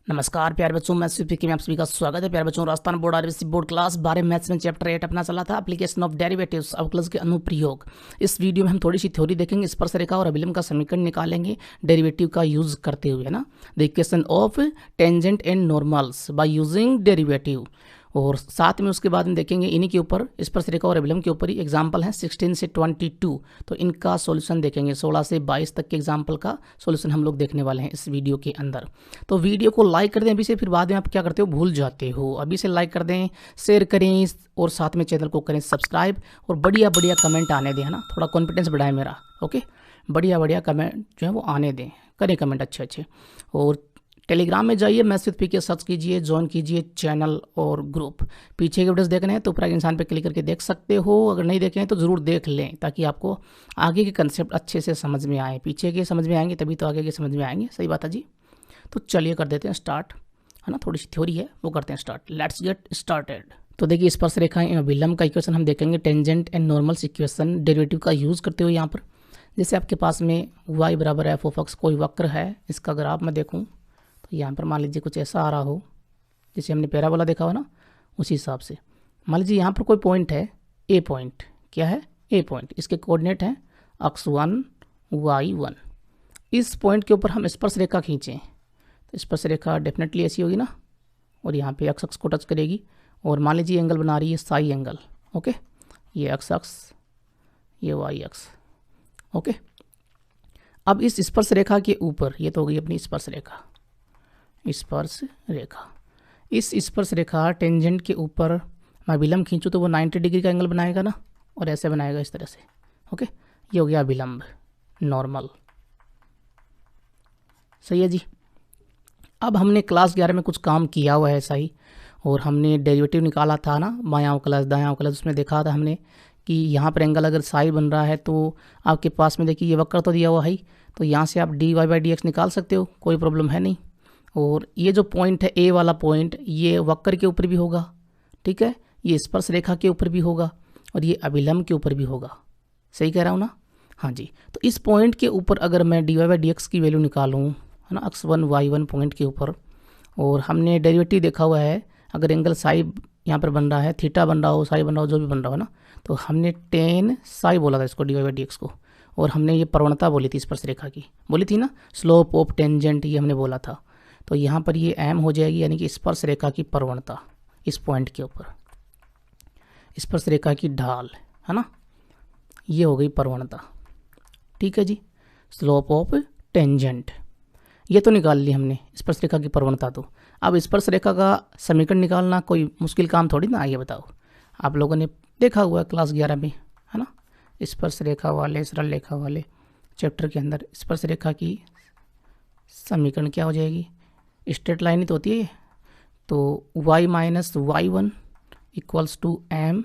नमस्कार प्यारे बच्चों, मैं में आप सभी का स्वागत है। प्यारे बच्चों, Rajasthan board RBC board class 12 maths में चैप्टर 8 अपना चला था, एप्लीकेशन ऑफ डेरिवेटिव्स, अवकलज के अनुप्रयोग। इस वीडियो में हम थोड़ी सी थ्योरी देखेंगे, स्पर्शरेखा और अभिलंब का समीकरण निकालेंगे डेरिवेटिव का यूज करते हुए, है ना। The equation of tangent and normals by using derivative. और साथ में उसके बाद में देखेंगे इन्हीं के ऊपर, स्पर्शरेखा और अभिलंब के ऊपर ही एग्जाम्पल हैं 16 से 22, तो इनका सॉल्यूशन देखेंगे। 16 से 22 तक के एग्जाम्पल का सॉल्यूशन हम लोग देखने वाले हैं इस वीडियो के अंदर। तो वीडियो को लाइक कर दें अभी से, फिर बाद में आप क्या करते हो, भूल जाते हो। अभी से लाइक कर दें, शेयर करें और साथ में चैनल को करें सब्सक्राइब और बढ़िया बढ़िया कमेंट आने दें, है ना। थोड़ा कॉन्फिडेंस बढ़ाए मेरा, ओके। बढ़िया बढ़िया कमेंट जो है वो आने दें, करें कमेंट अच्छे अच्छे। और टेलीग्राम में जाइए, मैसेज पी के सर्च कीजिए, ज्वाइन कीजिए चैनल और ग्रुप। पीछे के वीडियोस देखने हैं तो ऊपर इंसान पे क्लिक करके देख सकते हो, अगर नहीं देखे हैं तो ज़रूर देख लें, ताकि आपको आगे के कंसेप्ट अच्छे से समझ में आए। पीछे के समझ में आएंगे तभी तो आगे के समझ में आएंगे, सही बात है जी। तो चलिए कर देते हैं स्टार्ट, है ना। थोड़ी सी थ्योरी है वो करते हैं स्टार्ट। Let's get started. तो देखिए, स्पर्शरेखा अभिलंब का इक्वेशन हम देखेंगे, tangent and normals equation derivative का यूज़ करते हुए। यहाँ पर जैसे आपके पास में y बराबर एफ ऑफ एक्स कोई वक्र है, इसका ग्राफ मैं देखूँ तो यहाँ पर मान लीजिए कुछ ऐसा आ रहा हो, जैसे हमने पैराबोला देखा हो ना, उसी हिसाब से। मान लीजिए यहाँ पर कोई पॉइंट है, ए पॉइंट। क्या है? ए पॉइंट। इसके कोऑर्डिनेट हैं x1 y1। इस पॉइंट के ऊपर हम स्पर्शरेखा खींचें तो स्पर्शरेखा डेफिनेटली ऐसी होगी ना, और यहाँ पे x अक्ष को टच करेगी, और मान लीजिए एंगल बना रही है साई एंगल, ओके। ये x अक्ष, ये y अक्ष, ओके। अब इस स्पर्शरेखा के ऊपर, ये तो हो गई अपनी स्पर्शरेखा, स्पर्श रेखा। इस स्पर्श रेखा टेंजेंट के ऊपर मैं अभिलंब खींचूँ तो वो 90 डिग्री का एंगल बनाएगा ना, और ऐसे बनाएगा इस तरह से, ओके। ये हो गया अभिलंब, नॉर्मल, सही है जी। अब हमने क्लास 11 में कुछ काम किया हुआ है ऐसा ही, और हमने डेरिवेटिव निकाला था ना, बायां अवकलज दायां अवकलज। उसमें देखा था हमने कि यहाँ पर एंगल अगर साई बन रहा है तो आपके पास में देखिए ये वक्र तो दिया हुआ है, तो यहाँ से आप dy/dx निकाल सकते हो, कोई प्रॉब्लम है नहीं। और ये जो पॉइंट है ए वाला पॉइंट, ये वक्र के ऊपर भी होगा, ठीक है, ये स्पर्श रेखा के ऊपर भी होगा, और ये अभिलंब के ऊपर भी होगा। सही कह रहा हूँ ना? हाँ जी। तो इस पॉइंट के ऊपर अगर मैं dy/dx की वैल्यू निकालूँ, है ना, x1 y1 पॉइंट के ऊपर, और हमने डेरिवेटिव देखा हुआ है, अगर एंगल साई यहाँ पर बन रहा है, थीटा बन रहा हो, साई बन रहा हो, जो भी बन रहा हो ना, तो हमने टेन साई बोला था इसको, dy/dx को। और हमने ये प्रवणता बोली थी स्पर्श रेखा की, बोली थी ना, स्लोप ऑफ टेंजेंट, ये हमने बोला था। तो यहाँ पर ये m हो जाएगी, यानी कि स्पर्श रेखा की प्रवणता इस पॉइंट के ऊपर, स्पर्श रेखा की ढाल, है ना, ये हो गई प्रवणता, ठीक है जी। स्लोप ऑफ टेंजेंट ये तो निकाल ली हमने, स्पर्श रेखा की प्रवणता। तो अब स्पर्श रेखा का समीकरण निकालना कोई मुश्किल काम थोड़ी ना, आइए बताओ। आप लोगों ने देखा हुआ है क्लास 11 में, है ना, स्पर्श रेखा वाले, सरल रेखा वाले चैप्टर के अंदर स्पर्श रेखा की समीकरण क्या हो जाएगी, स्ट्रेट लाइन ही तो होती है। तो y minus y1 equals to m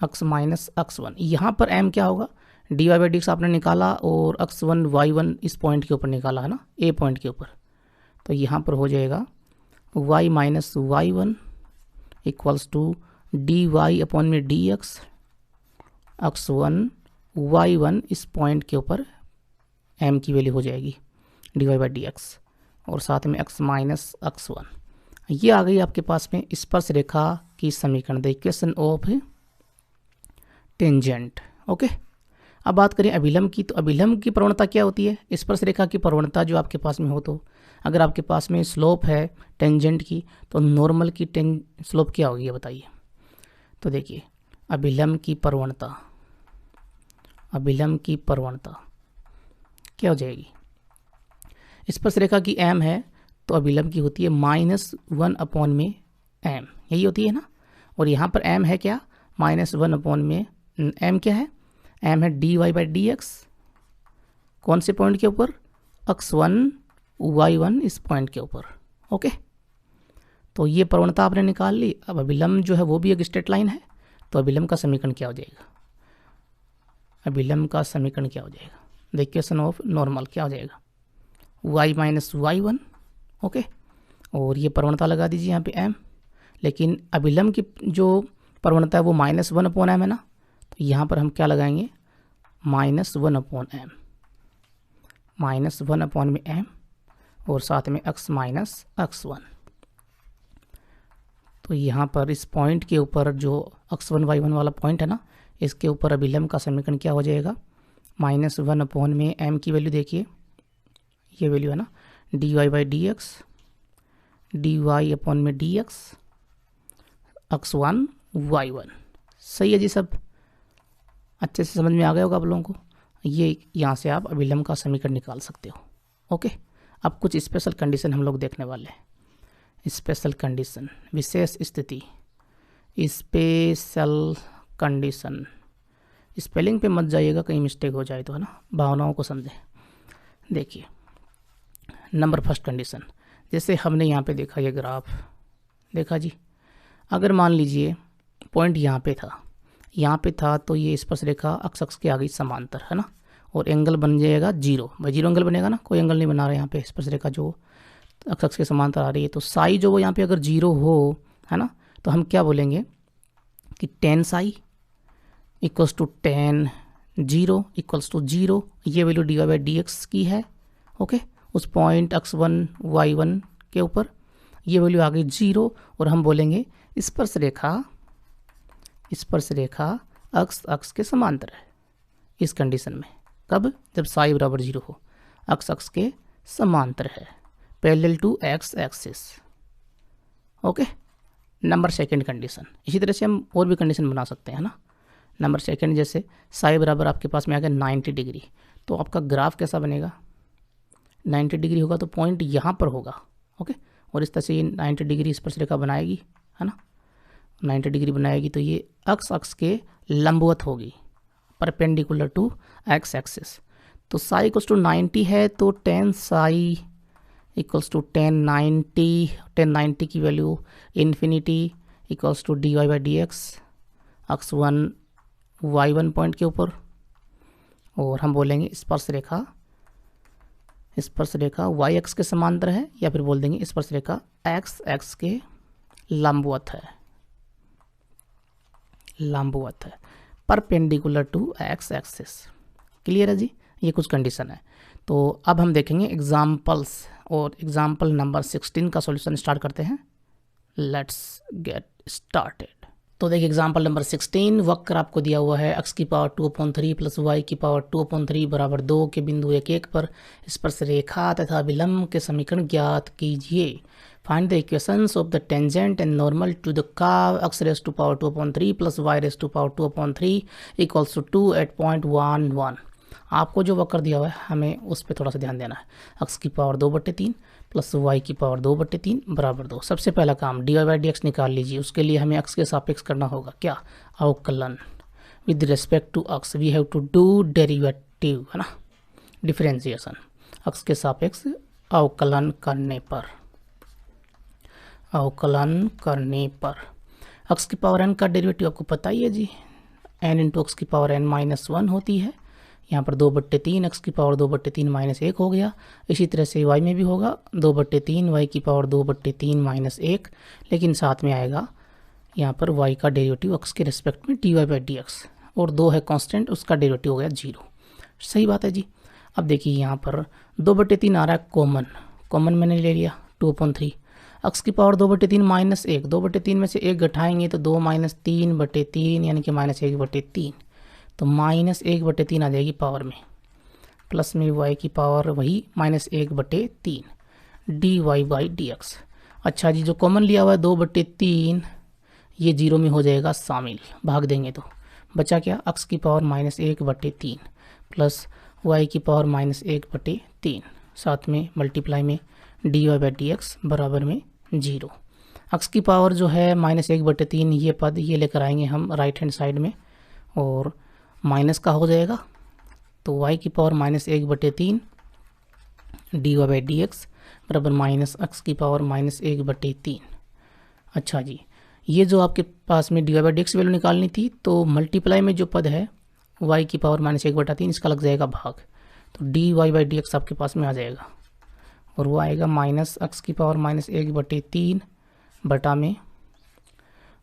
x minus x1। यहाँ पर m क्या होगा, dy/dx आपने निकाला, और x1 y1 इस पॉइंट के ऊपर निकाला, है ना, a पॉइंट के ऊपर। तो यहाँ पर हो जाएगा y minus y1 equals to dy upon में dx, x1 y1 इस पॉइंट के ऊपर m की वैल्यू हो जाएगी dy/dx, और साथ में x माइनस x1। ये आ गई आपके पास में स्पर्श रेखा की समीकरण, the equation of tangent, okay. अब बात करें अभिलंब की, तो अभिलंब की प्रवणता क्या होती है, स्पर्श रेखा की प्रवणता जो आपके पास में हो, तो अगर आपके पास में स्लोप है टेंजेंट की, तो नॉर्मल की स्लोप क्या होगी ये बताइए। तो देखिए, अभिलंब की प्रवणता, अभिलंब की प्रवणता क्या हो जाएगी, स्पर्श रेखा की m है तो अभिलंब की होती है -1 अपॉन में m, यही होती है ना। और यहाँ पर m है क्या, -1 अपॉन में m क्या है, m है dy/dx, कौन से पॉइंट के ऊपर, x1 y1 इस पॉइंट के ऊपर, ओके। तो ये प्रवणता आपने निकाल ली। अब अभिलंब जो है वो भी एक स्ट्रेट लाइन है, तो अभिलंब का समीकरण क्या हो जाएगा, अभिलंब का समीकरण क्या हो जाएगा, द इक्वेशन ऑफ नॉर्मल क्या हो जाएगा, y माइनस y1, ओके। और ये प्रवणता लगा दीजिए यहाँ पे m, लेकिन अभिलंब की जो प्रवणता है वो -1 अपॉन m है ना, तो यहाँ पर हम क्या लगाएंगे, -1 अपॉन m, -1 अपॉन में m, और साथ में x माइनस x1। तो यहाँ पर इस पॉइंट के ऊपर जो x1 y1 वाला पॉइंट है ना, इसके ऊपर अभिलंब का समीकरण क्या हो जाएगा, -1 अपॉन में m की वैल्यू देखिए, ये वैल्यू है ना, dy by d x, d y upon में डी एक्स, x1 y1। सही है जी, सब अच्छे से समझ में आ गया होगा आप लोगों को। ये यहाँ से आप अभिलंब का समीकरण निकाल सकते हो। ओके, अब कुछ स्पेशल कंडीशन हम लोग देखने वाले हैं। स्पेशल कंडीशन, विशेष स्थिति, स्पेशल कंडीशन। स्पेलिंग पे मत जाइएगा, कहीं मिस्टेक हो जाए तो, है ना, भावनाओं को समझें। देखिए नंबर फर्स्ट कंडीशन, जैसे हमने यहाँ पे देखा, ये ग्राफ देखा जी, अगर मान लीजिए पॉइंट यहाँ पे था तो ये स्पर्श रेखा अक्ष के आगे समांतर है ना, और एंगल बन जाएगा 0। भाई 0 एंगल बनेगा ना, कोई एंगल नहीं बना रहा है यहाँ पे, स्पर्श रेखा जो अक्ष के समांतर आ रही है। तो साई जो वो यहाँ पे अगर 0 हो, है ना, तो हम क्या बोलेंगे कि tan psi equals to tan 0 equals to 0। ये value dy by d x की है। ओके, उस पॉइंट x1 y1 के ऊपर ये वैल्यू आ गई 0, और हम बोलेंगे स्पर्श रेखा अक्ष के समांतर है। इस कंडीशन में कब, जब साई बराबर 0 हो, अक्ष के समांतर है, parallel to x axis. Okay, number second condition, इसी तरह से हम और भी कंडीशन बना सकते हैं ना। नंबर सेकंड, जैसे साई बराबर आपके पास में आ गया 90 डिग्री, तो आपका ग्राफ कैसा बनेगा, 90 डिग्री होगा तो पॉइंट यहाँ पर होगा। ओके, और इस तरह से ये 90 डिग्री स्पर्श रेखा बनाएगी, है ना, 90 डिग्री बनाएगी, तो ये अक्ष के लंबवत होगी, परपेंडिकुलर टू एक्स एक्सिस। तो साई इक्वल्स टू 90 है, तो tan psi equals to tan 90 की value infinity equals to dy by d x x1 y1 point के ऊपर, और हम बोलेंगे स्पर्श रेखा y एक्स के समांतर है, या फिर बोल देंगे स्पर्श रेखा x एक्स के लंबवत है, perpendicular to x axis. Clear है जी, ये कुछ कंडीशन है। तो अब हम देखेंगे एग्जाम्पल्स, और एग्जाम्पल नंबर 16 का सॉल्यूशन स्टार्ट करते हैं। Let's get started. तो देखिए एग्जाम्पल नंबर 16, वक्र आपको दिया हुआ है x की पावर 2/3 प्लस y की पावर 2/3 बराबर 2 के बिंदु 1 पर स्पर्श रेखा तथा अभिलंब के समीकरण ज्ञात कीजिए। Find the equations of the tangent and normal to the curve x raise to power 2/3 plus y raise to power 2/3 equals to 2 at point 1 1। आपको जो वक्र दिया हुआ है हमें उस पर थोड़ा सा ध्यान देना है। x की पावर 2/3 प्लस y की पावर 2/3 बराबर 2। सबसे पहला काम dy बाई डी एक्स निकाल लीजिए। उसके लिए हमें x के सापेक्ष करना होगा क्या, अवकलन। With respect to x we have to do derivative, है ना, डिफरेंशिएशन। x के सापेक्ष अवकलन करने पर x की पावर n का डेरिवेटिव आपको पता ही है जी, n इंटू x की पावर n माइनस 1 होती है। यहाँ पर 2/3 x की पावर 2/3 माइनस 1 हो गया। इसी तरह से y में भी होगा 2/3 y की पावर 2/3 माइनस 1, लेकिन साथ में आएगा यहाँ पर y का डेरिवेटिव x के रिस्पेक्ट में dy बाई डी एक्स, और 2 है कांस्टेंट, उसका डेरिवेटिव हो गया 0। सही बात है जी। अब देखिए यहाँ पर 2/3 आ रहा है कॉमन मैंने ले लिया 2/3, x की पावर 2/3 माइनस 1, 2/3 में से 1 घटाएंगे तो 2 माइनस 3/3 यानी कि माइनस 1/3, तो माइनस 1/3 आ जाएगी पावर में, प्लस में y की पावर वही minus 1/3 dy by d x. अच्छा जी, जो कॉमन लिया हुआ है 2/3 ये 0 में हो जाएगा शामिल, भाग देंगे तो बचा क्या, x की पावर माइनस 1/3 प्लस y की पावर माइनस 1/3, साथ में मल्टीप्लाई में dy बाई डी एक्स बराबर में 0। x की पावर जो है माइनस 1/3, ये पद ये लेकर आएंगे हम राइट हैंड साइड में, और माइनस का हो जाएगा, तो y की power minus 1/3 dy by d x बराबर माइनस x की पावर माइनस 1/3। अच्छा जी, ये जो आपके पास में dy by d x value निकालनी थी, तो मल्टीप्लाई में जो पद है y की पावर माइनस 1/3 इसका लग जाएगा भाग, तो dy बाई डी एक्स आपके पास में आ जाएगा, और वो आएगा माइनस x की पावर माइनस 1/3 बटा में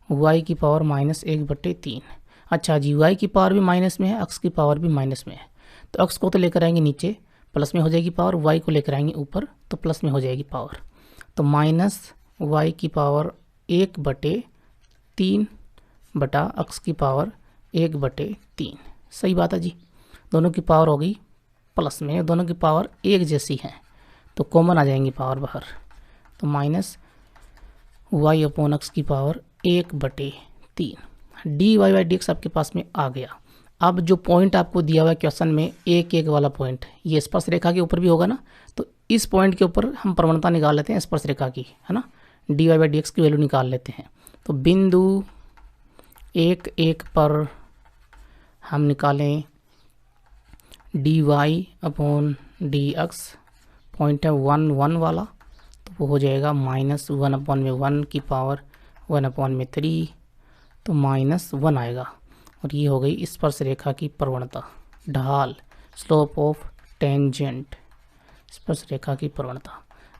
y की पावर माइनस 1/3। अच्छा जी, y की पावर भी माइनस में है, x की पावर भी माइनस में है, तो x को तो लेकर आएंगे नीचे, प्लस में हो जाएगी पावर, y को लेकर आएंगे ऊपर तो प्लस में हो जाएगी पावर, तो माइनस y की पावर 1/3 बटा x की पावर 1/3। सही बात है जी, दोनों की पावर हो गई प्लस में, दोनों की पावर एक जैसी है तो कॉमन आ जाएंगी पावर बाहर, तो माइनस y अपॉन एक्स की पावर 1/3 dy/dx आपके पास में आ गया। अब जो पॉइंट आपको दिया हुआ है क्वेश्चन में, एक एक वाला पॉइंट, ये स्पर्श रेखा के ऊपर भी होगा ना, तो इस पॉइंट के ऊपर हम प्रवणता निकाल लेते हैं स्पर्श रेखा की, है ना, dy/dx की वैल्यू निकाल लेते हैं। तो बिंदु 1 पर हम निकालें dy/dx, पॉइंट है 1 1 वाला, तो वो हो जाएगा -1/1 की पावर 1/3, तो -1 आएगा। और ये हो गई स्पर्श रेखा की प्रवणता, ढाल, स्लोप ऑफ टेंजेंट, स्पर्श रेखा की प्रवणता।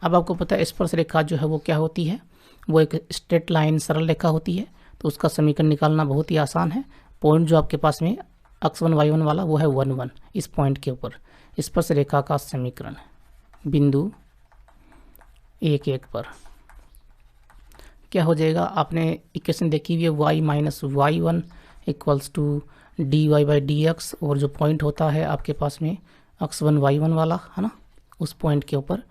अब आपको पता है स्पर्श रेखा जो है वो क्या होती है, वो एक स्ट्रेट लाइन सरल रेखा होती है, तो उसका समीकरण निकालना बहुत ही आसान है। पॉइंट जो आपके पास में x1 y1 वाला वो है 1 1, इस पॉइंट के ऊपर स्पर्श रेखा का समीकरण बिंदु 1 पर क्या हो जाएगा, आपने इक्वेशन देखी हुई है y-y1 इक्वल्स टू dy/dx, और जो पॉइंट होता है आपके पास में x1 y1 वाला, है ना, उस पॉइंट के ऊपर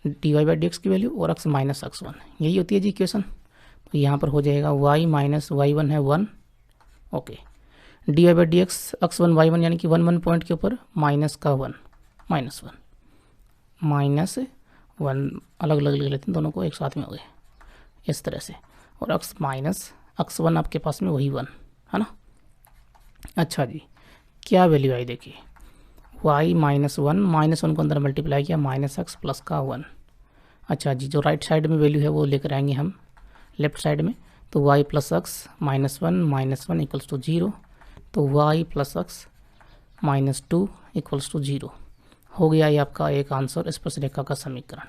dy/dx की वैल्यू और x माइनस x1, यही होती है जी इक्वेशन। तो यहाँ पर हो जाएगा y-y1 है 1, ओके, dy/dx x1 y1 यानी कि 1 1 पॉइंट के ऊपर माइनस का 1 -1 अलग अलग ले लेते हैं, दोनों को एक साथ में हो गए इस तरह से, और x माइनस x1 आपके पास में वही 1, है ना। अच्छा जी, क्या वैल्यू आई देखिए, y -1 को अंदर मल्टीप्लाई किया -x प्लस का 1। अच्छा जी, जो राइट साइड में वैल्यू है वो लेकर आएंगे हम लेफ्ट साइड में, तो y plus x -1 equals to 0, तो y plus x -2 equals to 0 हो गया। ये आपका एक आंसर स्पर्श रेखा का समीकरण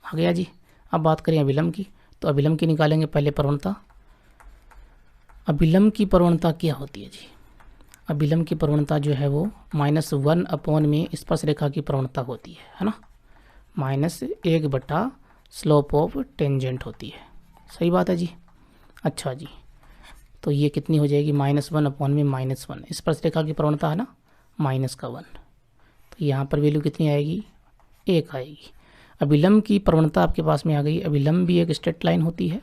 आ गया जी। अब बात करें अभिलंब की, तो अभिलंब की निकालेंगे पहले प्रवणता। अभिलंब की प्रवणता क्या होती है जी, अभिलंब की प्रवणता जो है वो -1 अपॉन में स्पर्श रेखा की प्रवणता होती है ना, -1 बटा स्लोप ऑफ टेंजेंट होती है। सही बात है जी। अच्छा जी, तो ये कितनी हो जाएगी, -1 अपॉन में -1, स्पर्श रेखा की प्रवणता है ना -1, तो यहाँ पर वैल्यू कितनी आएगी, 1 आएगी। अभिलंब की प्रवणता आपके पास में आ गई। अभिलंब भी एक स्ट्रेट लाइन होती है,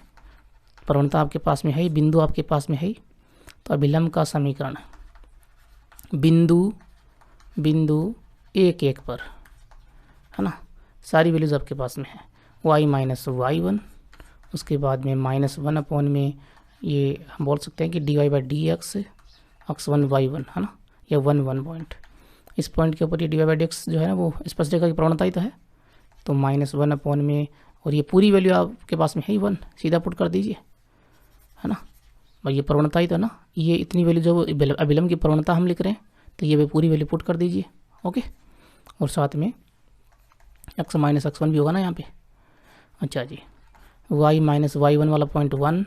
प्रवणता आपके पास में है, बिंदु आपके पास में है, तो अभिलंब का समीकरण बिंदु 1 पर, है ना, सारी वैल्यूज आपके पास में है, y-y1, उसके बाद में -1 अपॉन में ये हम बोल सकते हैं कि dy/dx x1 y1, है ना, या 1 1 पॉइंट, इस पॉइंट के ऊपर ये dy/dx जो है ना वो स्पर्श रेखा की प्रवणता ही तो है, तो -1 अपॉन में, और ये पूरी वैल्यू आपके पास में है ही 1, सीधा पुट कर दीजिए, है ना, भाई ये प्रवणता ही तो ना, ये इतनी वैल्यू जो अभिलंब की प्रवणता हम लिख रहे हैं, तो ये पूरी वैल्यू पुट कर दीजिए, ओके, और साथ में x माइनस x1 भी होगा ना यहाँ पे। अच्छा जी, y-y1 वाला पॉइंट 1,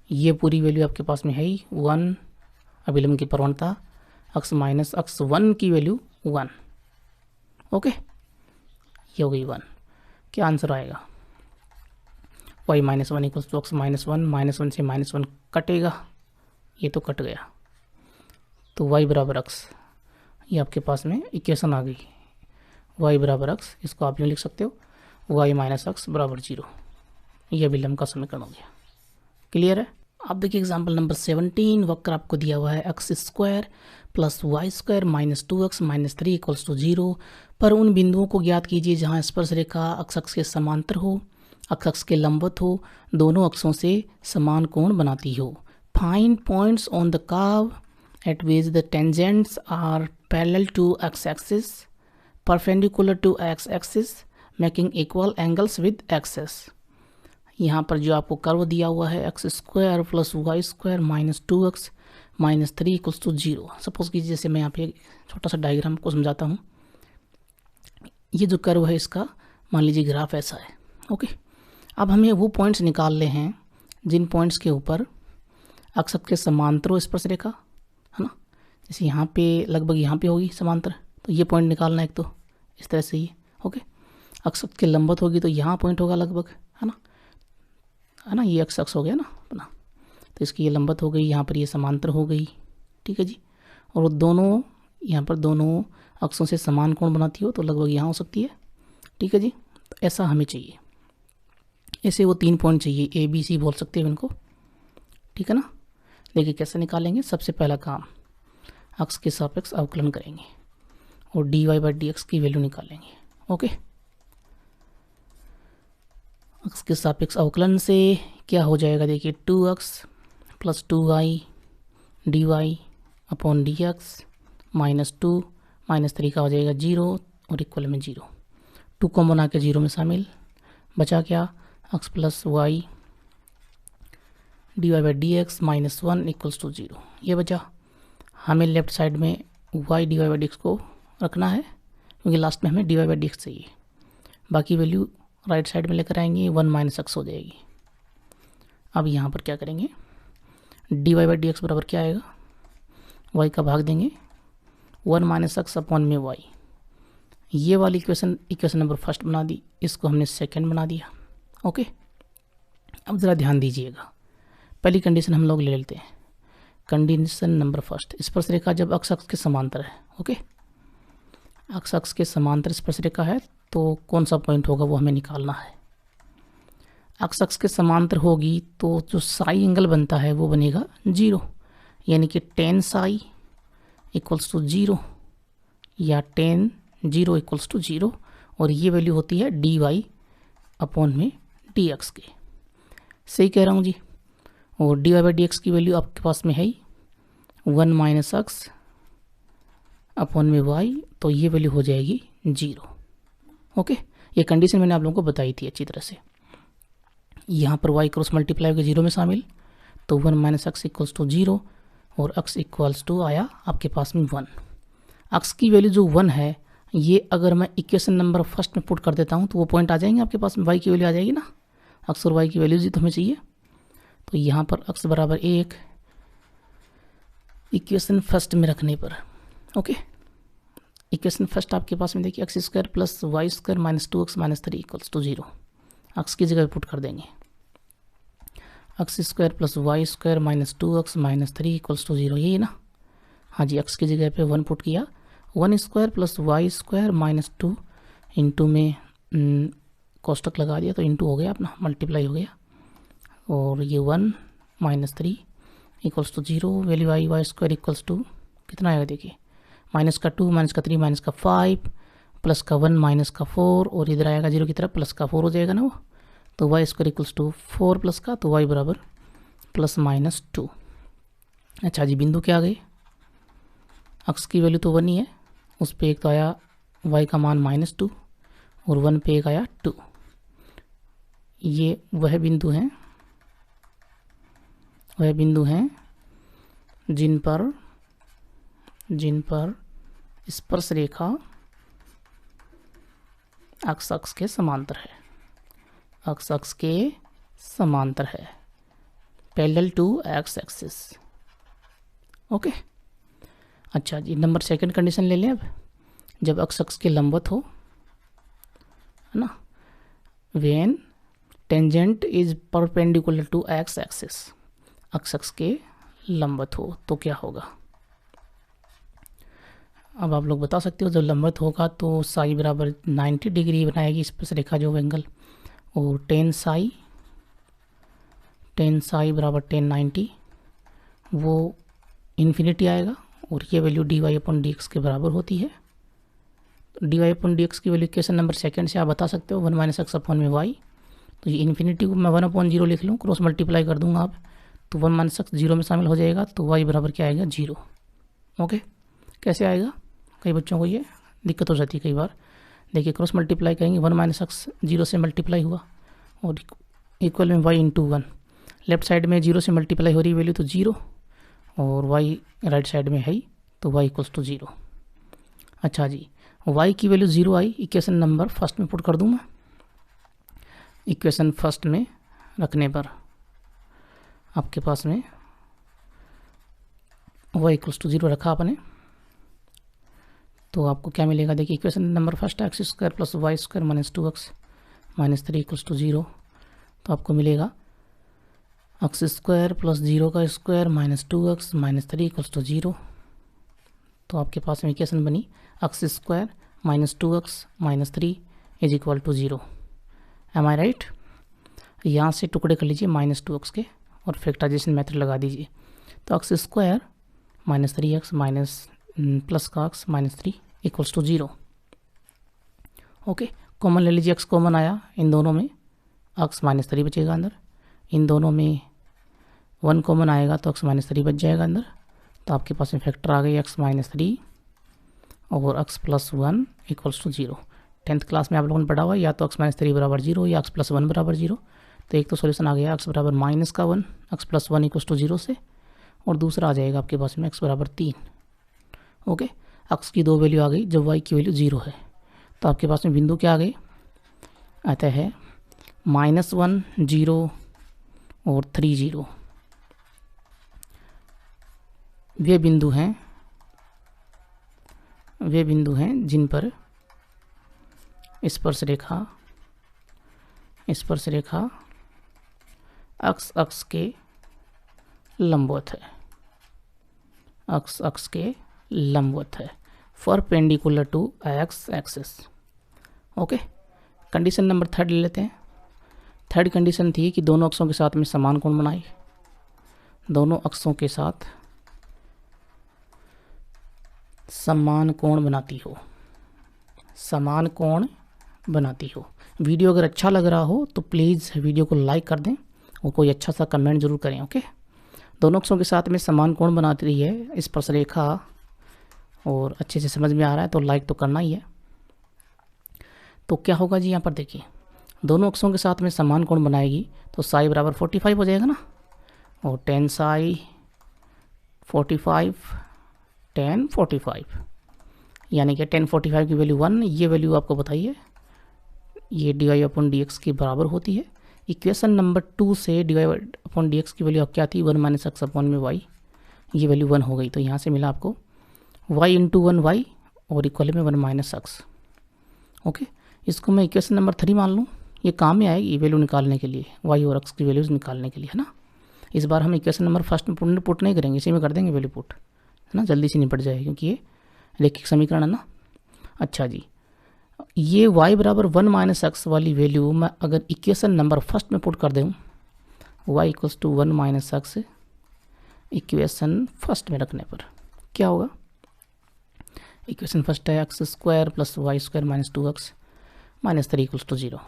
ये पूरी वैल्यू आपके पास में है ही 1, अभिलंब की प्रवणता x माइनस x1 की वैल्यू 1, ओके, ये हो गई 1। क्या आंसर आएगा, y-1 इक्वल्स टू x -1 से -1 कटेगा, ये तो कट गया, तो y बराबर x, ये आपके पास में इक्वेशन आ गई, y बराबर x, इसको आप यूँ लिख सकते हो y माइनस x बराबर 0, ये अभिलंब का समीकरण हो गया। क्लियर है। अब देखिए एग्जाम्पल नंबर 17, वक्र आपको दिया हुआ है x² plus y² -2x -3 equals to 0 पर उन बिंदुओं को ज्ञात कीजिए जहाँ स्पर्श रेखा अक्ष के समांतर हो, अक्ष के लंबवत हो, दोनों अक्षों से समान कोण बनाती हो। Find points on the curve at which the tangents are parallel to x axis, perpendicular to x axis, making equal angles with axis. यहाँ पर जो आपको कर्व दिया हुआ है x² plus y² -2x -3 equals to 0। Suppose कीजिए जैसे मैं यहाँ पे छोटा सा डायग्राम को समझाता हूँ। ये जो कर्व है इसका मान लीजिए ग्राफ ऐसा है, ओके। अब हमें वो पॉइंट्स निकालने हैं जिन पॉइंट्स के ऊपर अक्ष के समांतर हो स्पर्श रेखा, है ना। जैसे यहाँ पे लगभग यहाँ पे होगी समांतर, तो ये पॉइंट निकालना है एक, तो इस तरह से ये ओके। अक्ष के लंबवत होगी तो यहाँ पॉइंट होगा लगभग, है ना, ये अक्ष हो गया ना अपना, तो इसकी ये लंबवत हो गई, यहाँ पर ये समांतर हो गई, ठीक है जी। और दोनों यहाँ पर दोनों अक्षों से समान कोण बनाती हो तो लगभग यहाँ हो सकती है, ठीक है जी। तो ऐसा हमें चाहिए, ऐसे वो 3 पॉइंट चाहिए, ए बी सी बोल सकते हैं इनको, ठीक है ना। देखिए कैसे निकालेंगे। सबसे पहला काम, अक्ष के सापेक्ष अवकलन करेंगे और dy बाई डी एक्स की वैल्यू निकालेंगे, ओके। अक्ष के सापेक्ष अवकलन से क्या हो जाएगा, देखिए 2x plus 2y dy upon d x minus 2 minus 3 का हो जाएगा 0 और इक्वल में 0, 2 कॉमन आके 0 में शामिल, बचा क्या, x plus y d y by d x minus 1 equals to 0, ये बचा। हमें लेफ्ट साइड में y d y by d x को रखना है क्योंकि लास्ट में हमें d y by d x चाहिए, बाकी वैल्यू राइट साइड में लेकर आएंगे, 1 माइनस एक्स हो जाएगी। अब यहाँ पर क्या करेंगे, d y by d x बराबर क्या आएगा, y का भाग देंगे 1 माइनस एक्स अपॉन में y, ये वाली इक्वेशन नंबर फर्स्ट बना दी, इसको हमने सेकंड बना दिया, ओके। अब ज़रा ध्यान दीजिएगा, पहली कंडीशन हम लोग ले लेते हैं, कंडीशन नंबर फर्स्ट, स्पर्शरेखा जब अक्ष के समांतर है, ओके, अक्ष के समांतर स्पर्शरेखा है तो कौन सा पॉइंट होगा वो हमें निकालना है। अक्ष के समांतर होगी तो जो साई एंगल बनता है वो बनेगा 0, यानी कि tan साई इक्वल्स टू 0 या tan 0 इक्वल्स टू 0, और ये वैल्यू होती है डी वाई अपॉन में डी एक्स के, सही कह रहा हूँ जी। और d y by d x की वैल्यू आपके पास में है ही 1 माइनस एक्स अपॉन में वाई, तो ये वैल्यू हो जाएगी 0, ओके। ये कंडीशन मैंने आप लोगों को बताई थी अच्छी तरह से। यहाँ पर y क्रॉस मल्टीप्लाई होकर 0 में शामिल, तो 1 माइनस एक्स इक्वल्स टू 0 और x इक्वल्स टू आया आपके पास में 1। x की वैल्यू जो 1 है, ये अगर मैं इक्वेशन नंबर फर्स्ट में पुट कर देता हूँ तो वो पॉइंट आ जाएंगे आपके पास में, y की वैल्यू आ जाएगी ना, x और y की वैल्यूज तो हमें चाहिए। तो यहाँ पर x बराबर 1 इक्वेशन फर्स्ट में रखने पर, ओके, इक्वेशन फर्स्ट आपके पास में देखिए x square plus y square minus 2x minus 3 equals to 0, x की जगह पुट कर देंगे, x square plus y square minus 2x minus 3 equals to 0, यही ना, हाँ जी। एक्स की जगह पे 1 पुट किया, 1 square plus y square minus 2 into में कोष्टक लगा दिया तो इंटू हो गया अपना, मल्टीप्लाई हो गया, और ये 1 माइनस 3 इक्वल्स टू 0, वैल्यू आई वाई स्क्वायर इक्वल्स टू कितना आएगा देखिए, माइनस का 2 माइनस का 3 माइनस का 5 प्लस का 1 माइनस का 4, और इधर आएगा 0 की तरफ प्लस का 4 हो जाएगा ना वो, तो y square equals to 4 plus का, तो वाई बराबर प्लस माइनस 2। अच्छा जी, बिंदु क्या आ गए, अक्ष की वैल्यू तो 1 ही है, उस पर एक तो आया वाई का मान -2 और 1 पे एक आया 2, ये वह बिंदु हैं जिन पर स्पर्श रेखा अक्ष के समांतर है, अक्ष के समांतर है, parallel to x axis, okay. अच्छा जी, नंबर सेकंड कंडीशन ले लें अब, जब अक्ष के लंबवत हो, है ना, when tangent is perpendicular to x axis, अक्ष के लंबवत हो तो क्या होगा। अब आप लोग बता सकते हो, जब लंबवत होगा तो साई बराबर 90 डिग्री बनाएगी स्पर्श रेखा जो एंगल, और tan साई बराबर tan 90, वो इन्फिनिटी आएगा, और ये value d y upon d x के बराबर होती है। D y upon d x की वैल्यू क्वेश्चन नंबर सेकंड से आप बता सकते हो, 1 माइनस एक्स अपॉन में वाई, तो ये इन्फिनिटी को मैं 1 अपॉन 0 लिख लूँ, क्रॉस मल्टीप्लाई कर दूंगा आप, तो 1 माइनस एक्स 0 में शामिल हो जाएगा, तो वाई बराबर क्या आएगा 0, ओके। कैसे आएगा, कई बच्चों को ये दिक्कत हो जाती है कई बार, देखिए क्रॉस मल्टीप्लाई करेंगे, 1 माइनस एक्स 0 से मल्टीप्लाई हुआ और इक्वल में वाई इंटू 1, लेफ्ट साइड में 0 से मल्टीप्लाई हो रही वैल्यू तो 0, और वाई राइट साइड में है तो वाई इक्वल्स टू 0। अच्छा जी, वाई की वैल्यू 0 आई, इक्वेशन नंबर फर्स्ट में पुट कर दूँ मैं, इक्वेशन फर्स्ट में रखने पर आपके पास में वाई इक्वल्स टू 0 रखा आपने, तो आपको क्या मिलेगा, देखिए इक्वेशन नंबर फर्स्ट है x square plus y square minus 2x minus 3 equals to 0। तो आपको मिलेगा एक्स स्क्वायर प्लस 0 का square minus 2x minus 3 equals to 0। तो आपके पास में इक्वेशन बनी x square minus 2x minus 3 is equal to 0। Am I right. यहाँ से टुकड़े कर लीजिए माइनस 2x के और फैक्टराइजेशन मेथड लगा दीजिए। तो x square minus 3x minus plus का x minus 3 equals to 0। Okay, common ले लीजिए, x कॉमन आया इन दोनों में, x माइनस 3 बचेगा अंदर। इन दोनों में 1 कॉमन आएगा तो x माइनस 3 बच जाएगा अंदर। तो आपके पास में फैक्टर आ गई x माइनस 3 और x plus 1 equals to 0। 10th class में आप लोगों ने पढ़ा हुआ या तो x माइनस 3 बराबर 0 या x प्लस 1 बराबर 0। तो एक तो सॉल्यूशन आ गया x बराबर माइनस का 1, x प्लस 1 इक्वल्स टू 0 से, और दूसरा आ जाएगा आपके पास में x बराबर 3। ओके, x की 2 वैल्यू आ गई जब y की वैल्यू 0 है। तो आपके पास में बिंदु क्या आ गई, आता है -1 0 और 3 0। वे बिंदु हैं जिन पर स्पर्श रेखा अक्ष के लंबवत है, अक्ष के लंबवत है, perpendicular to x axis. Okay, condition number 3 ले लेते हैं। थर्ड कंडीशन थी कि दोनों अक्षों के साथ में समान कोण बनाए, दोनों अक्षों के साथ समान कोण बनाती हो, समान कोण बनाती हो। वीडियो अगर अच्छा लग रहा हो तो प्लीज़ वीडियो को लाइक कर दें और कोई अच्छा सा कमेंट जरूर करें। ओके, दोनों अक्षों के साथ में समान कोण बनाती है स्पर्श रेखा, और अच्छे से समझ में आ रहा है तो लाइक तो करना ही है। तो क्या होगा जी, यहाँ पर देखिए दोनों अक्षों के साथ में समान कोण बनाएगी तो साई बराबर 45 हो जाएगा ना, और 10 साई 45 10 45, यानी कि 10 45 की वैल्यू 1, ये वैल्यू आपको बताइए ये dy/dx के बराबर होती है। इक्वेशन नंबर 2 से dy/dx की वैल्यू अब क्या थी, 1 माइनस x अपॉन में y, ये वैल्यू 1 हो गई। तो यहाँ से मिला आपको y इंटू 1y और इक्वल में 1 माइनस x। ओके, इसको मैं इक्वेशन नंबर 3 मान लूँ, ये काम में आएगी वैल्यू निकालने के लिए, y और x की वैल्यूज निकालने के लिए, है ना। इस बार हम इक्वेशन नंबर फर्स्ट में पुट नहीं करेंगे, इसी में कर देंगे वैल्यू पुट, है ना, जल्दी से निपट जाएगा क्योंकि ये रैखिक समीकरण है ना। अच्छा जी, ये y बराबर 1 माइनस एक्स वाली वैल्यू मैं अगर इक्वेशन नंबर फर्स्ट में पुट कर दूँ, y equals to 1 minus x equation first में रखने पर क्या होगा, इक्वेशन फर्स्ट है x square plus y square minus 2x minus 3 equals to 0।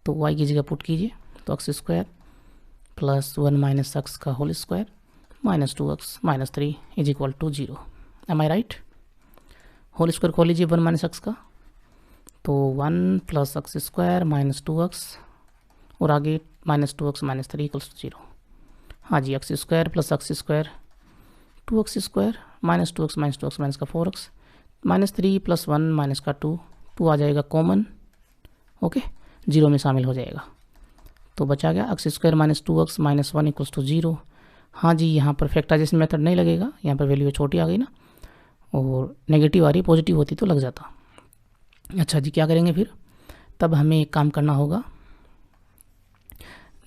तो y की जगह पुट कीजिए, तो x square plus 1 minus x का whole square minus 2x minus 3 is equal to 0। Am I right. Whole square खोल लीजिए 1 minus x का, तो 1 plus x square minus 2x और आगे minus 2x minus 3 equals to 0। हाँ जी, x square plus x square 2x square minus 2x minus 2x minus का 4x minus 3 plus 1 minus का 2 आ जाएगा कॉमन। ओके, 0 में शामिल हो जाएगा। तो बचा गया x square minus 2x minus 1 equals to 0। हाँ जी, यहाँ पर फैक्टराइजेशन मेथड नहीं लगेगा, यहाँ पर वैल्यू छोटी आ गई ना, और नेगेटिव आ रही, पॉजिटिव होती तो लग जाता। अच्छा जी, क्या करेंगे फिर, तब हमें एक काम करना होगा,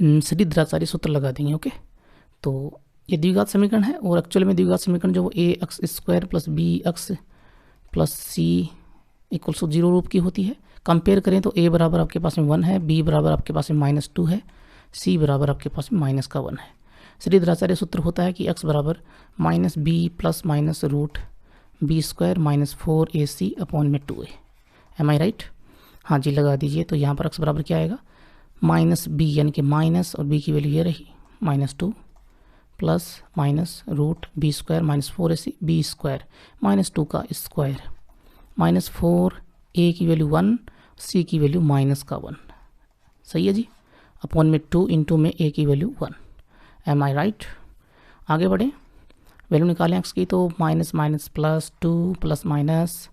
सीधी सूत्र लगा देंगे। ओके, तो ये द्विघात समीकरण है और एक्चुअल में द्विघात समीकरण जो A x square plus B x plus C equals to 0 रूप की होती है। कंपेयर करें तो ए बराबर आपके पास में 1 है, बी बराबर आपके पास में -2 है, सी बराबर आपके पास में माइनस का 1 है। सीधी सूत्र होता है कि एक्स बराबर minus b plus minus root b square minus 4ac upon में 2a। Am I right. हाँ जी, लगा दीजिए। तो यहाँ पर एक्स बराबर क्या आएगा, माइनस बी यानी कि माइनस, और बी की वैल्यू ये रही -2 plus minus root b square minus 4ac b square minus 2 का स्क्वायर माइनस 4 ए की वैल्यू 1 सी की वैल्यू माइनस का 1। सही है जी, अपॉन में 2 इंटू में ए की वैल्यू 1। M I right. आगे बढ़ें, वैल्यू निकालें एक्स की, तो minus minus plus 2 plus minus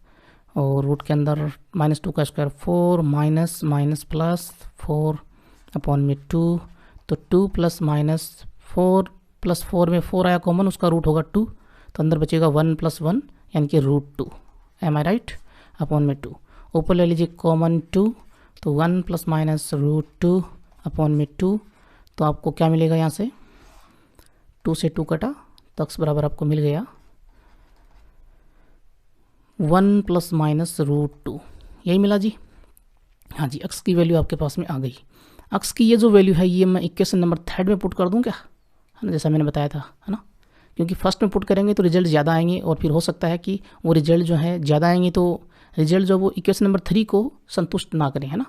और रूट के अंदर -2 का square 4 minus minus plus 4 upon में 2। तो 2 प्लस माइनस 4 प्लस 4 में 4 आया कॉमन, उसका रूट होगा 2, तो अंदर बचेगा 1 प्लस 1 यानी कि root 2। M I right, upon में 2, ऊपर ले लीजिए कॉमन 2, तो 1 प्लस माइनस रूट 2 अपॉन में 2, तो आपको क्या मिलेगा यहाँ से 2 से 2 कटा तो x बराबर आपको मिल गया 1 प्लस माइनस रूट 2, यही मिला जी। हाँ जी, x की वैल्यू आपके पास में आ गई। x की ये जो वैल्यू है ये मैं इक्वेशन नंबर 3 में पुट कर दूँ क्या, है ना, जैसा मैंने बताया था, है ना, क्योंकि फर्स्ट में पुट करेंगे तो रिजल्ट ज़्यादा आएंगे और फिर हो सकता है कि वो रिजल्ट जो है ज़्यादा आएंगे तो रिजल्ट जो वो इक्वेशन नंबर 3 को संतुष्ट ना करें, है ना,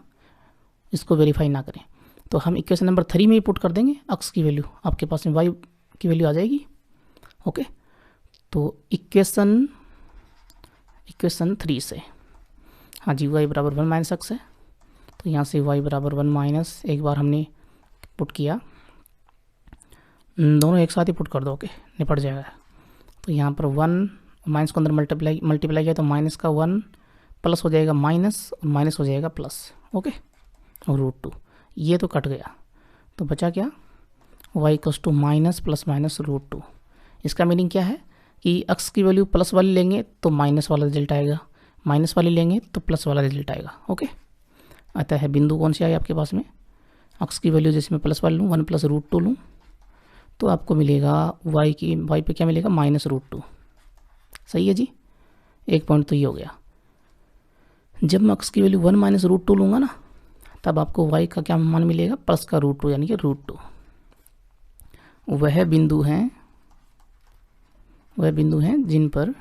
इसको वेरीफाई ना करें। तो हम इक्वेशन नंबर 3 में ही पुट कर देंगे x की वैल्यू, आपके पास में y की वैल्यू आ जाएगी। ओके, तो इक्वेशन 3 से, हाँ जी, y बराबर 1 माइनस x है, तो यहाँ से y बराबर 1 माइनस, एक बार हमने पुट किया, दोनों एक साथ ही पुट कर दो, ओके, निपट जाएगा। तो यहाँ पर 1 माइनस को अंदर मल्टीप्लाई किया तो माइनस का 1 प्लस हो जाएगा माइनस, और माइनस हो जाएगा प्लस, ओके, और रूट 2 ये तो कट गया, तो बचा क्या y equals to minus plus minus root 2। इसका मीनिंग क्या है कि x की वैल्यू प्लस वाली लेंगे तो माइनस वाला रिजल्ट आएगा, माइनस वाली लेंगे तो प्लस वाला रिजल्ट आएगा, ओके। आता है बिंदु कौन से आए आपके पास में, x की वैल्यू जैसे मैं प्लस वाली लूँ 1 प्लस रूट 2 लूँ तो आपको मिलेगा y पे क्या मिलेगा माइनस रूट 2, सही है जी। एक पॉइंट तो ये हो गया। जब मैं x की वैल्यू 1 माइनस रूट 2 लूँगा ना तब आपको y का क्या मान मिलेगा, प्लस का रूट 2 यानी कि रूट 2। वह बिंदु हैं जिन पर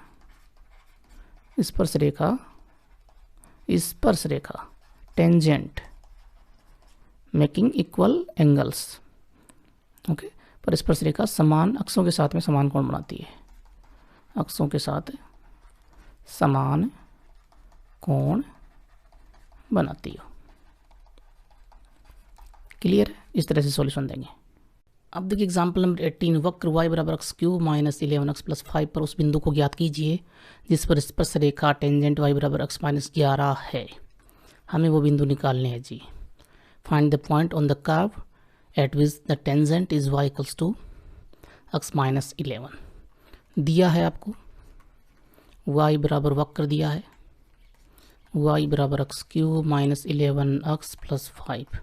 स्पर्श रेखा tangent making equal angles, okay, पर स्पर्श रेखा समान अक्षों के साथ में समान कोण बनाती है, अक्षों के साथ समान कोण बनाती है। क्लियर है, इस तरह से सॉल्यूशन देंगे। अब देखिए एग्जाम्पल नंबर 18, वक्र y बराबर x cube minus 11x plus 5 पर उस बिंदु को ज्ञात कीजिए जिस पर स्पर्श रेखा टेंजेंट y बराबर x माइनस 11 है। हमें वो बिंदु निकालने हैं जी। Find the point on the curve at which the tangent is y equals to x minus 11। दिया है आपको y बराबर वक्र दिया है, y बराबर x cube minus 11x plus 5।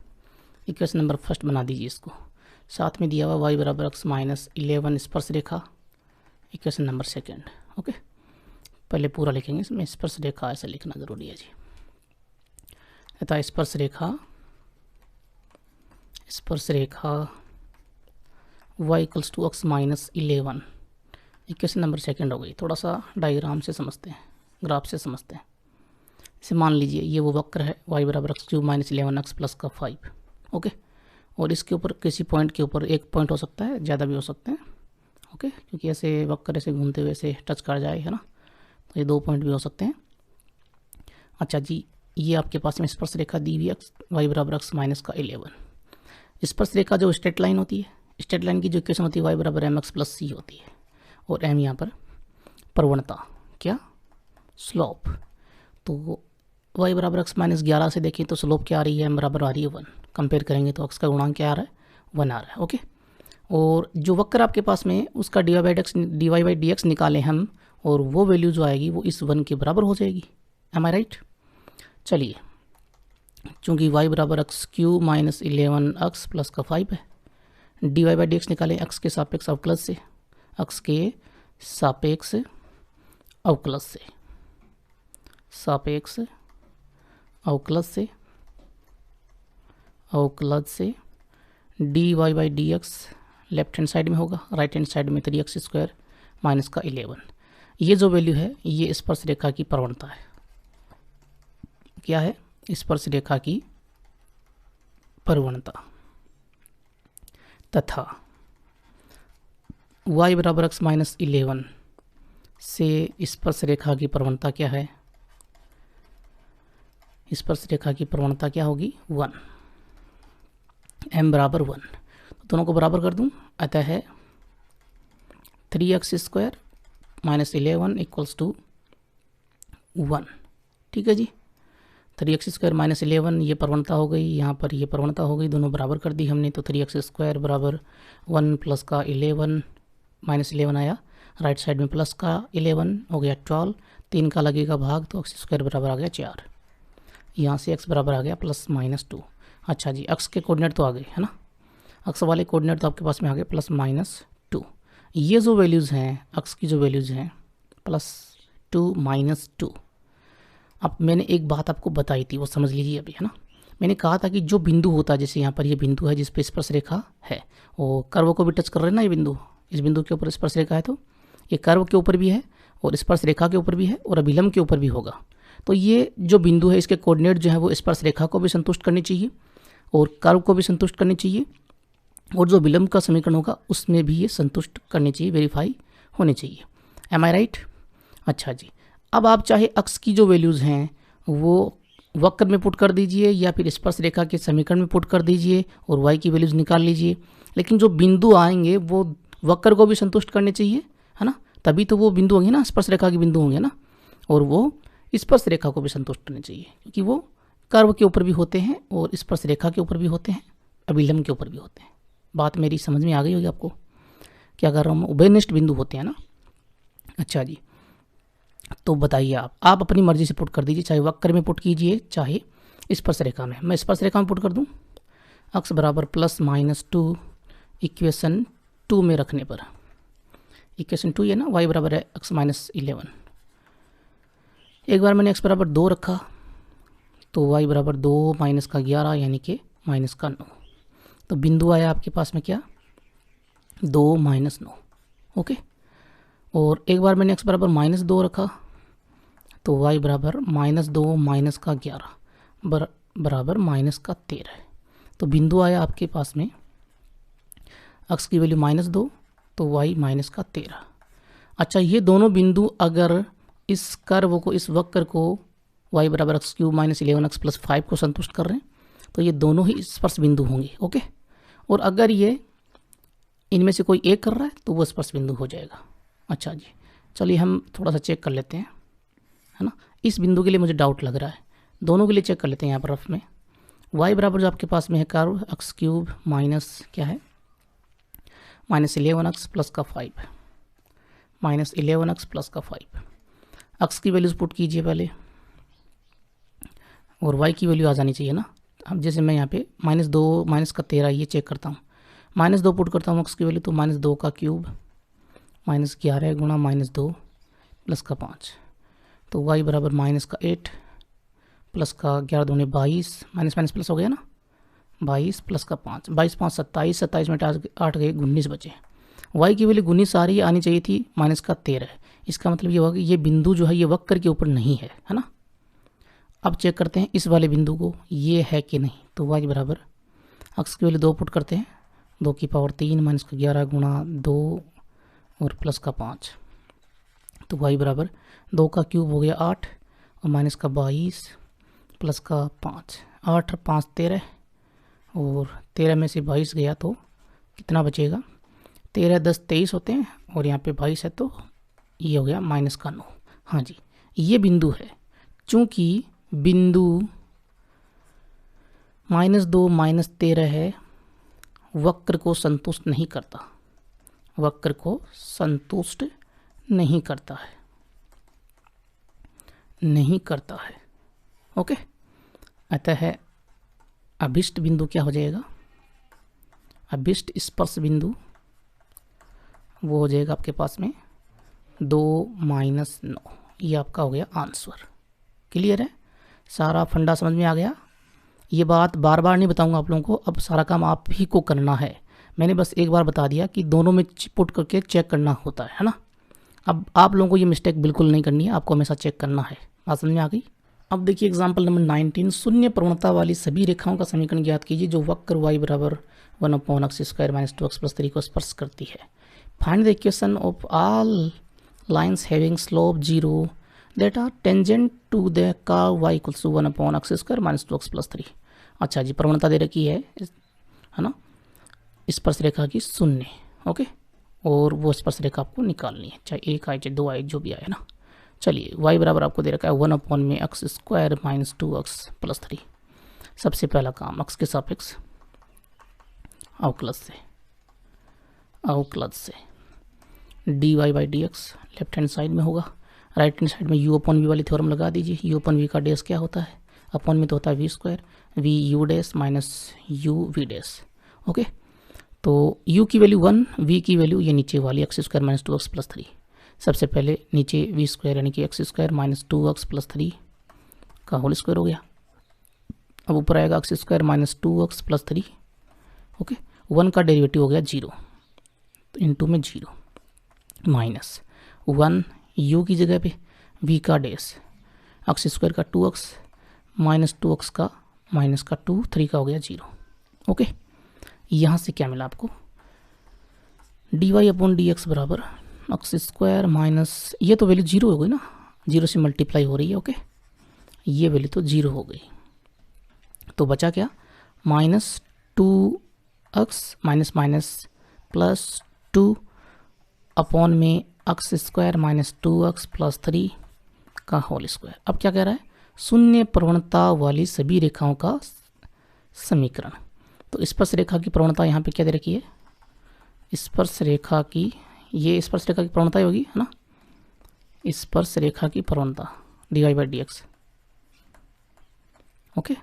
Equation number first बना दीजिए इसको, साथ में दिया हुआ y बराबर x माइनस 11 स्पर्श रेखा, इक्वेशन नंबर सेकेंड, ओके। पहले पूरा लिखेंगे, इसमें स्पर्श रेखा ऐसा लिखना ज़रूरी है जी। अतः स्पर्श रेखा y equals to x minus 11, equation number second हो गई। थोड़ा सा डायग्राम से समझते हैं, ग्राफ से समझते हैं। इसे मान लीजिए ये वो वक्र है y बराबर x cube minus 11x plus का 5, ओके, और इसके ऊपर किसी पॉइंट के ऊपर एक पॉइंट हो सकता है, ज़्यादा भी हो सकते हैं, ओके, क्योंकि ऐसे वक्र ऐसे घूमते हुए ऐसे टच कर जाए, है ना, तो ये 2 पॉइंट भी हो सकते हैं। अच्छा जी, ये आपके पास में स्पर्श रेखा दी हुई y बराबर x माइनस का 11। स्पर्श रेखा जो स्ट्रेट लाइन होती है, स्ट्रेट लाइन की जो इक्वेशन होती है y बराबर mx प्लस c होती है, और m यहाँ पर प्रवणता, क्या, स्लोप। तो y बराबर x माइनस 11 से देखें तो स्लोप क्या आ रही है, m बराबर आ रही है 1। कंपेयर करेंगे तो x का गुणांक क्या आ रहा है, 1 आ रहा है, ओके। और जो वक्र आपके पास में है उसका dy बाई डी एक्स निकालें हम, और वो वैल्यू जो आएगी वो इस 1 के बराबर हो जाएगी, एम आई राइट। चलिए, चूँकि y बराबर x cube minus 11x plus का 5 है, dy बाई डी एक्स निकालें x के सापेक्ष अवकलज से, x के सापेक्ष अवकलज से, सापेक्ष अवकलज से dy by d x left hand side में होगा, राइट हैंड साइड में 3x स्क्वायर माइनस का 11। ये जो वैल्यू है ये स्पर्श रेखा की प्रवणता है। क्या है, स्पर्श रेखा की प्रवणता। तथा y बराबर x माइनस 11 से स्पर्श रेखा की प्रवणता क्या है, स्पर्श रेखा की प्रवणता क्या होगी, 1, m बराबर 1। दोनों को बराबर कर दूं, अतः है 3x square minus 11 equals to 1, ठीक है जी। 3x स्क्वायर माइनस 11 ये प्रवणता हो गई, यहाँ पर ये प्रवणता हो गई, दोनों बराबर कर दी हमने, तो 3x स्क्वायर बराबर 1 प्लस का 11 माइनस 11 आया, राइट साइड में प्लस का 11 हो गया 12, 3 का लगेगा भाग, तो एक्स स्क्वायर बराबर आ गया 4। यहाँ से एक्स बराबर आ गया +-2। अच्छा जी, एक्स के कोऑर्डिनेट तो आ गए है ना, एक्स वाले कोऑर्डिनेट तो आपके पास में आ गए +-2। ये जो वैल्यूज़ हैं एक्स की, जो वैल्यूज़ हैं +2 -2। अब मैंने एक बात आपको बताई थी, वो समझ लीजिए अभी, है ना। मैंने कहा था कि जो बिंदु होता है, जैसे यहाँ पर ये बिंदु है जिस पे स्पर्श रेखा है, वो कर्व को भी टच कर रहे हैं ना, ये बिंदु, इस बिंदु के ऊपर स्पर्श रेखा है, तो ये कर्व के ऊपर भी है और स्पर्श रेखा के ऊपर भी है और अभिलंब के ऊपर भी होगा। तो ये जो बिंदु है इसके कोऑर्डिनेट जो है वो स्पर्श रेखा को भी संतुष्ट करनी चाहिए और कर्व को भी संतुष्ट करनी चाहिए, और जो विलंब का समीकरण होगा उसमें भी ये संतुष्ट करनी चाहिए, वेरीफाई होनी चाहिए। M I right? अच्छा जी, अब आप चाहे एक्स की जो वैल्यूज़ हैं वो वक्र में पुट कर दीजिए या फिर स्पर्श रेखा के समीकरण में पुट कर दीजिए और वाई की वैल्यूज़ निकाल लीजिए, लेकिन जो बिंदु आएंगे वो वक्र को भी संतुष्ट करने चाहिए, है ना, तभी तो वो बिंदु होंगे ना, स्पर्श रेखा के बिंदु होंगे ना, और वो स्पर्श रेखा को भी संतुष्ट करने चाहिए, क्योंकि वो कर्व के ऊपर भी होते हैं और स्पर्श रेखा के ऊपर भी होते हैं, अभिलंब के ऊपर भी होते हैं। बात मेरी समझ में आ गई होगी आपको, क्या कर रहा हूँ मैं, उभयनिष्ठ बिंदु होते हैं ना। अच्छा जी, तो बताइए आप अपनी मर्जी से पुट कर दीजिए, चाहे वक्र में पुट कीजिए चाहे स्पर्श रेखा में। मैं स्पर्श रेखा में पुट कर दूँ, एक्स बराबर +-2 इक्वेशन 2 में रखने पर, इक्वेशन 2 ये ना, वाई बराबर है x-11। एक बार मैंने x बराबर 2 रखा तो y बराबर 2 -11 यानी कि -9। तो बिंदु आया आपके पास में क्या, 2 -9। ओके, और एक बार मैंने x बराबर -2 रखा तो y बराबर -2 -11 बराबर -13। तो बिंदु आया आपके पास में x की वैल्यू -2 तो y -13। अच्छा, ये दोनों बिंदु अगर इस कर्व को, इस वक्र को y बराबर x³ -11x + 5 को संतुष्ट कर रहे हैं तो ये दोनों ही स्पर्श बिंदु होंगे। ओके, और अगर ये इनमें से कोई एक कर रहा है तो वो स्पर्श बिंदु हो जाएगा। अच्छा जी, चलिए हम थोड़ा सा चेक कर लेते हैं, है ना। इस बिंदु के लिए मुझे डाउट लग रहा है, दोनों के लिए चेक कर लेते हैं। यहाँ पर रफ में y बराबर जो आपके पास में है कर्व x³ माइनस क्या है, -11x + 5, -11x + 5। x की वैल्यूज पुट कीजिए पहले और y की वैल्यू आ जानी चाहिए ना। अब जैसे मैं यहाँ पे -2 -13 ये चेक करता हूँ, -2 पुट करता हूँ x की वैल्यू तो -2 का क्यूब -11 गुणा -2 + 5, तो y बराबर -8 + 11 दूनी 22, माइनस प्लस हो गया ना, 22 + 5, 22 5 27, 27 में 8 गए 19 बचे। y की वैल्यू 19 आ रही है, आनी चाहिए थी -13। इसका मतलब ये होगा कि ये बिंदु जो है ये वक्र के ऊपर नहीं है, है ना। अब चेक करते हैं इस वाले बिंदु को, ये है कि नहीं। तो y बराबर x की वैल्यू 2 पुट करते हैं, 2 की पावर 3 -11 गुणा 2 और +5, तो y बराबर 2 का क्यूब हो गया 8 और -22 + 5, 8 और 5 13 और 13 में से 22 गया तो कितना बचेगा, 13 10 23 होते हैं और यहाँ पे 22 है तो ये हो गया -9। हाँ जी, ये बिंदु है। चूँकि बिंदु -2 -13 है, वक्र को संतुष्ट नहीं करता, वक्र को संतुष्ट नहीं करता है, नहीं करता है। ओके, अतः अभिष्ट बिंदु क्या हो जाएगा, अभिष्ट स्पर्श बिंदु वो हो जाएगा आपके पास में 2 -9। ये आपका हो गया आंसर। क्लियर है, सारा फंडा समझ में आ गया। ये बात बार बार नहीं बताऊंगा आप लोगों को, अब सारा काम आप ही को करना है। मैंने बस एक बार बता दिया कि दोनों में पुट करके चेक करना होता है ना। अब आप लोगों को ये मिस्टेक बिल्कुल नहीं करनी है, आपको हमेशा चेक करना है। बात समझ में आ गई। अब देखिए एग्जाम्पल नंबर 19, शून्य प्रवणता वाली सभी रेखाओं का समीकरण ज्ञात कीजिए जो वक्र y बराबर 1/x² - 2x + 3 को स्पर्श करती है। Find the equation of all lines having slope 0 that are tangent to the curve y = 1/x² - 2x + 3। अच्छा जी, प्रवणता दे रखी है ना, स्पर्श रेखा की 0। ओके, और वो स्पर्श रेखा आपको निकालनी है, चाहे 1 आए चाहे 2 आए, जो भी आए ना। चलिए, y बराबर आपको दे रखा है 1/x² - 2x + 3। सबसे पहला काम x के सापेक्ष अवकलज से dy/dx लेफ्ट हैंड साइड में होगा, राइट हैंड साइड में u अपॉन वी वाली थ्योरम लगा दीजिए। u अपॉन वी का डेस क्या होता है, अपॉन में तो होता है v square, v u dash minus u v dash. Okay, तो u की वैल्यू 1, v की वैल्यू ये नीचे वाली x square minus 2x plus 3। सबसे पहले नीचे वी स्क्वायर यानी कि x square minus 2x plus 3 का होल स्क्वायर हो गया। अब ऊपर आएगा x square minus 2x plus 3। Okay, 1 का डेरिवेटिव हो गया 0, तो इंटू में 0 माइनस 1 u की जगह पे v का डेस एक्स स्क्वायर का 2x माइनस 2x का माइनस का 2, 3 का हो गया 0। ओके, यहाँ से क्या मिला आपको, d y upon d x बराबर एक्स स्क्वायर माइनस, ये तो वैल्यू 0 हो गई ना, 0 से मल्टीप्लाई हो रही है। ओके, ये वैल्यू तो 0 हो गई, तो बचा क्या, minus 2x minus minus plus 2 upon में x square minus 2x plus 3 का होल स्क्वायर। अब क्या कह रहा है, शून्य प्रवणता वाली सभी रेखाओं का समीकरण। तो स्पर्श रेखा की प्रवणता यहाँ पे क्या दे रखी है, स्पर्श रेखा की, ये स्पर्श रेखा की प्रवणता होगी है ना, स्पर्श रेखा की प्रवणता d y by d x. Okay,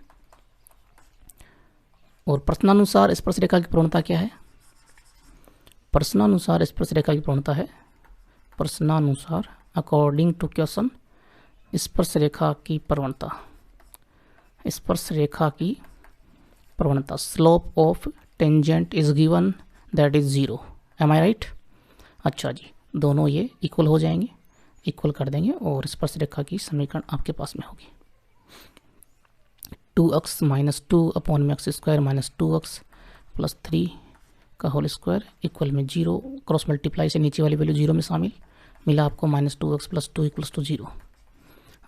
और प्रश्नानुसार स्पर्श रेखा की प्रवणता क्या है, प्रश्नानुसार स्पर्श रेखा की प्रवणता है, प्रश्नानुसार अकॉर्डिंग टू क्वेश्चन स्पर्श रेखा की प्रवणता, स्पर्श रेखा की प्रवणता slope of tangent is given that is 0। Am I right. अच्छा जी, दोनों ये इक्वल हो जाएंगे, इक्वल कर देंगे और स्पर्श रेखा की समीकरण आपके पास में होगी 2x माइनस 2 अपॉन में x square minus 2x plus 3 का होल स्क्वायर इक्वल में 0, क्रॉस मल्टीप्लाई से नीचे वाली वैल्यू 0 में शामिल, मिला आपको minus 2x plus 2 equals to 0।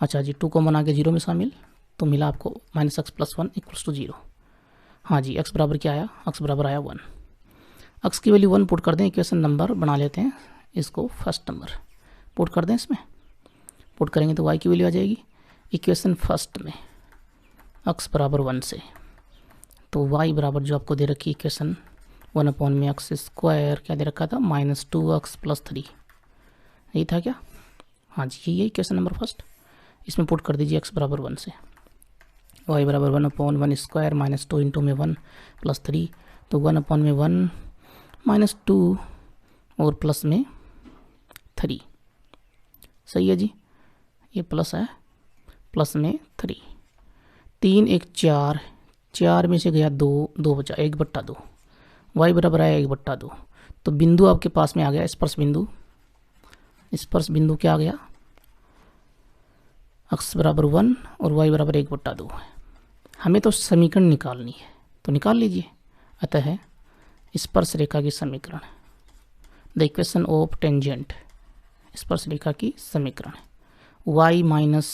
अच्छा जी, 2 को बना के 0 में शामिल, तो मिला आपको minus x plus 1 equals to 0। हाँ जी, x बराबर क्या आया, x बराबर आया 1। x की वैल्यू 1 पुट कर दें, इक्वेशन नंबर बना लेते हैं इसको, फर्स्ट नंबर पुट कर दें, इसमें पुट करेंगे तो y की वैल्यू आ जाएगी इक्वेशन फर्स्ट में x बराबर 1 से, तो y बराबर जो आपको दे रखी इक्वेशन 1 अपॉन में एक्स स्क्वायर क्या दे रखा था, माइनस 2x प्लस 3, यही था क्या। हाँ जी, यही है इक्वेशन नंबर फर्स्ट, इसमें पुट कर दीजिए x बराबर 1 से, y बराबर 1 अपॉन 1 स्क्वायर माइनस 2 इंटू में 1 प्लस 3, तो 1 अपॉन में 1 माइनस 2 और प्लस में 3, सही है जी, ये प्लस है, प्लस में 3, 3 1 4, 4 में से गया 2, 2 बचा 1/2, y बराबर आया 1/2। तो बिंदु आपके पास में आ गया स्पर्श बिंदु, स्पर्श बिंदु क्या आ गया, x बराबर 1 और y बराबर 1/2 है। हमें तो समीकरण निकालनी है, तो निकाल लीजिए। अतः स्पर्श रेखा की समीकरण, द इक्वेशन ऑफ टेंजेंट, स्पर्श रेखा की समीकरण y माइनस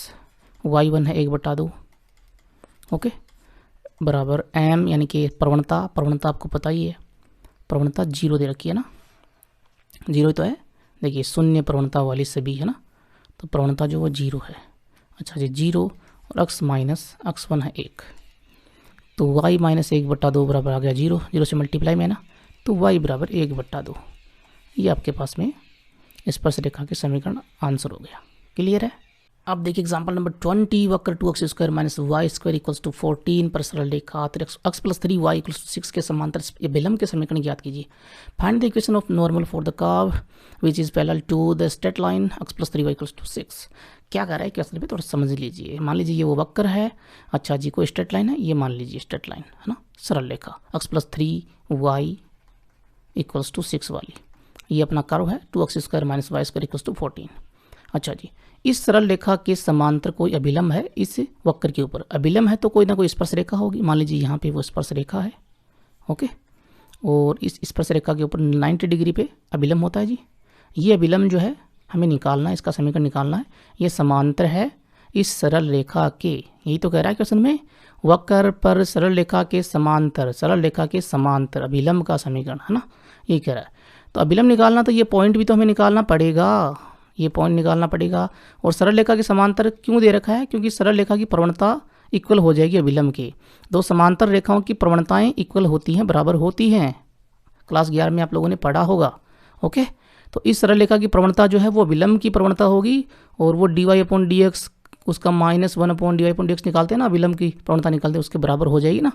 y1 है 1/2, ओके, बराबर m यानी कि प्रवणता, प्रवणता आपको पता ही है, प्रवणता 0 दे रखी है ना, 0 तो है, देखिए शून्य प्रवणता वाली सभी है ना, तो प्रवणता जो वो 0 है। अच्छा जी, 0 और x माइनस x1 है 1, तो y माइनस 1/2 बराबर आ गया 0, 0 से मल्टीप्लाई में ना, तो y बराबर 1/2, ये आपके पास में स्पर्श रेखा के समीकरण आंसर हो गया। क्लियर है। अब देखिए एग्जांपल नंबर 20, वक्र 2x square minus y square equals to 14 पर सरल रेखा x plus 3y equals to 6 के समांतर विलंब के समीकरण ज्ञात कीजिए। Find the equation of normal for the curve which is parallel to the straight line x plus 3y equals to 6। क्या कह रहा है क्वेश्चन पे, थोड़ा समझ लीजिए। मान लीजिए ये वो वक्र है, अच्छा जी कोई स्ट्रेट लाइन है, ये मान लीजिए स्ट्रेट लाइन है ना, सरल रेखा x plus 3y equals to 6 वाली, ये अपना कर्व है 2x square minus y square equals to 14। अच्छा जी, इस सरल रेखा के समांतर कोई अभिलंब है इस वक्र के ऊपर, अभिलंब है तो कोई ना कोई स्पर्श रेखा होगी, मान लीजिए यहाँ पे वो स्पर्श रेखा है, ओके, और इस स्पर्श रेखा के ऊपर 90 डिग्री पे अभिलंब होता है जी। ये अभिलंब जो है हमें निकालना है, इसका समीकरण निकालना है, ये समांतर है इस सरल रेखा के, यही तो कह रहा है क्वेश्चन में, वक्र पर सरल रेखा के समांतर, सरल रेखा के समांतर अभिलंब का समीकरण है ना, ये कह रहा है। तो अभिलंब निकालना तो ये पॉइंट भी तो हमें निकालना पड़ेगा, ये पॉइंट निकालना पड़ेगा। और सरल रेखा के समांतर क्यों दे रखा है, क्योंकि सरल रेखा की प्रवणता इक्वल हो जाएगी अभिलंब के, दो समांतर रेखाओं की प्रवणताएं इक्वल होती हैं, बराबर होती हैं, क्लास 11 में आप लोगों ने पढ़ा होगा, ओके। तो इस सरल रेखा की प्रवणता जो है वो अभिलंब की प्रवणता होगी, और वो dy/dx उसका -1/dy/dx निकालते हैं ना, अभिलंब की प्रवणता निकालते हैं, उसके बराबर हो जाएगी ना।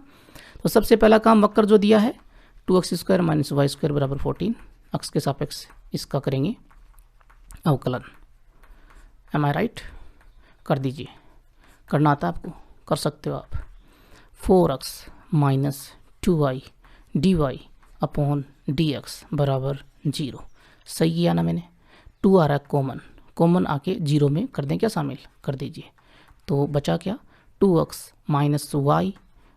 तो सबसे पहला काम वक्र जो दिया है 2x² - y² बराबर 14, अक्ष के सापेक्ष इसका करेंगे अवकलन। M I right? कर दीजिए, करना आता है आपको, कर सकते हो आप। 4x - 2y dy/dx बराबर 0। सही किया ना मैंने? 2 आ रहा है कॉमन, कॉमन आके 0 में कर दें क्या शामिल, कर दीजिए। तो बचा क्या? 2x - y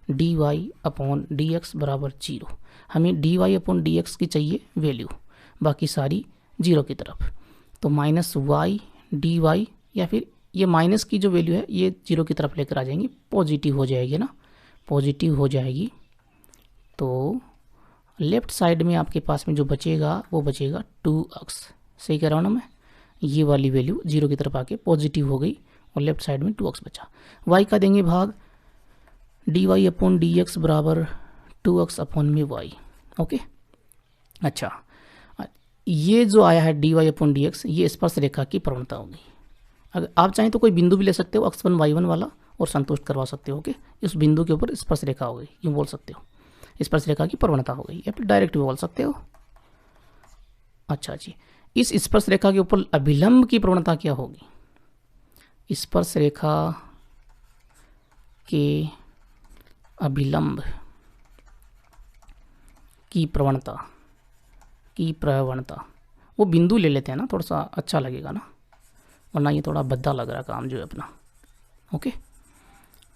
dy/dx बराबर 0। हमें dy/dx की चाहिए वैल्यू, बाकी सारी 0 की तरफ। तो -y dy, या फिर ये माइनस की जो वैल्यू है ये 0 की तरफ लेकर आ जाएंगे, पॉजिटिव हो जाएगी ना, पॉजिटिव हो जाएगी। तो लेफ्ट साइड में आपके पास में जो बचेगा वो बचेगा 2x। सही कह रहा हूँ ना मैं? ये वाली वैल्यू 0 की तरफ आके पॉजिटिव हो गई और लेफ्ट साइड में 2x बचा। y का देंगे भाग dy/dx बराबर 2x/y। ओके, अच्छा, ये जो आया है dy/dx ये स्पर्श रेखा की प्रवणता होगी। अगर आप चाहें तो कोई बिंदु भी ले सकते हो x1 y1 वाला और संतुष्ट करवा सकते हो। ओके, इस बिंदु के ऊपर स्पर्श रेखा हो गई, यूँ बोल सकते हो, स्पर्श रेखा की प्रवणता हो गई, या फिर डायरेक्ट भी बोल सकते हो। अच्छा जी, इस स्पर्श रेखा के ऊपर अभिलंब की प्रवणता क्या होगी? स्पर्श रेखा के अभिलंब की प्रवणता वो बिंदु ले लेते हैं ना, थोड़ा सा अच्छा लगेगा ना, वरना ये थोड़ा भद्दा लग रहा है काम जो है अपना। ओके,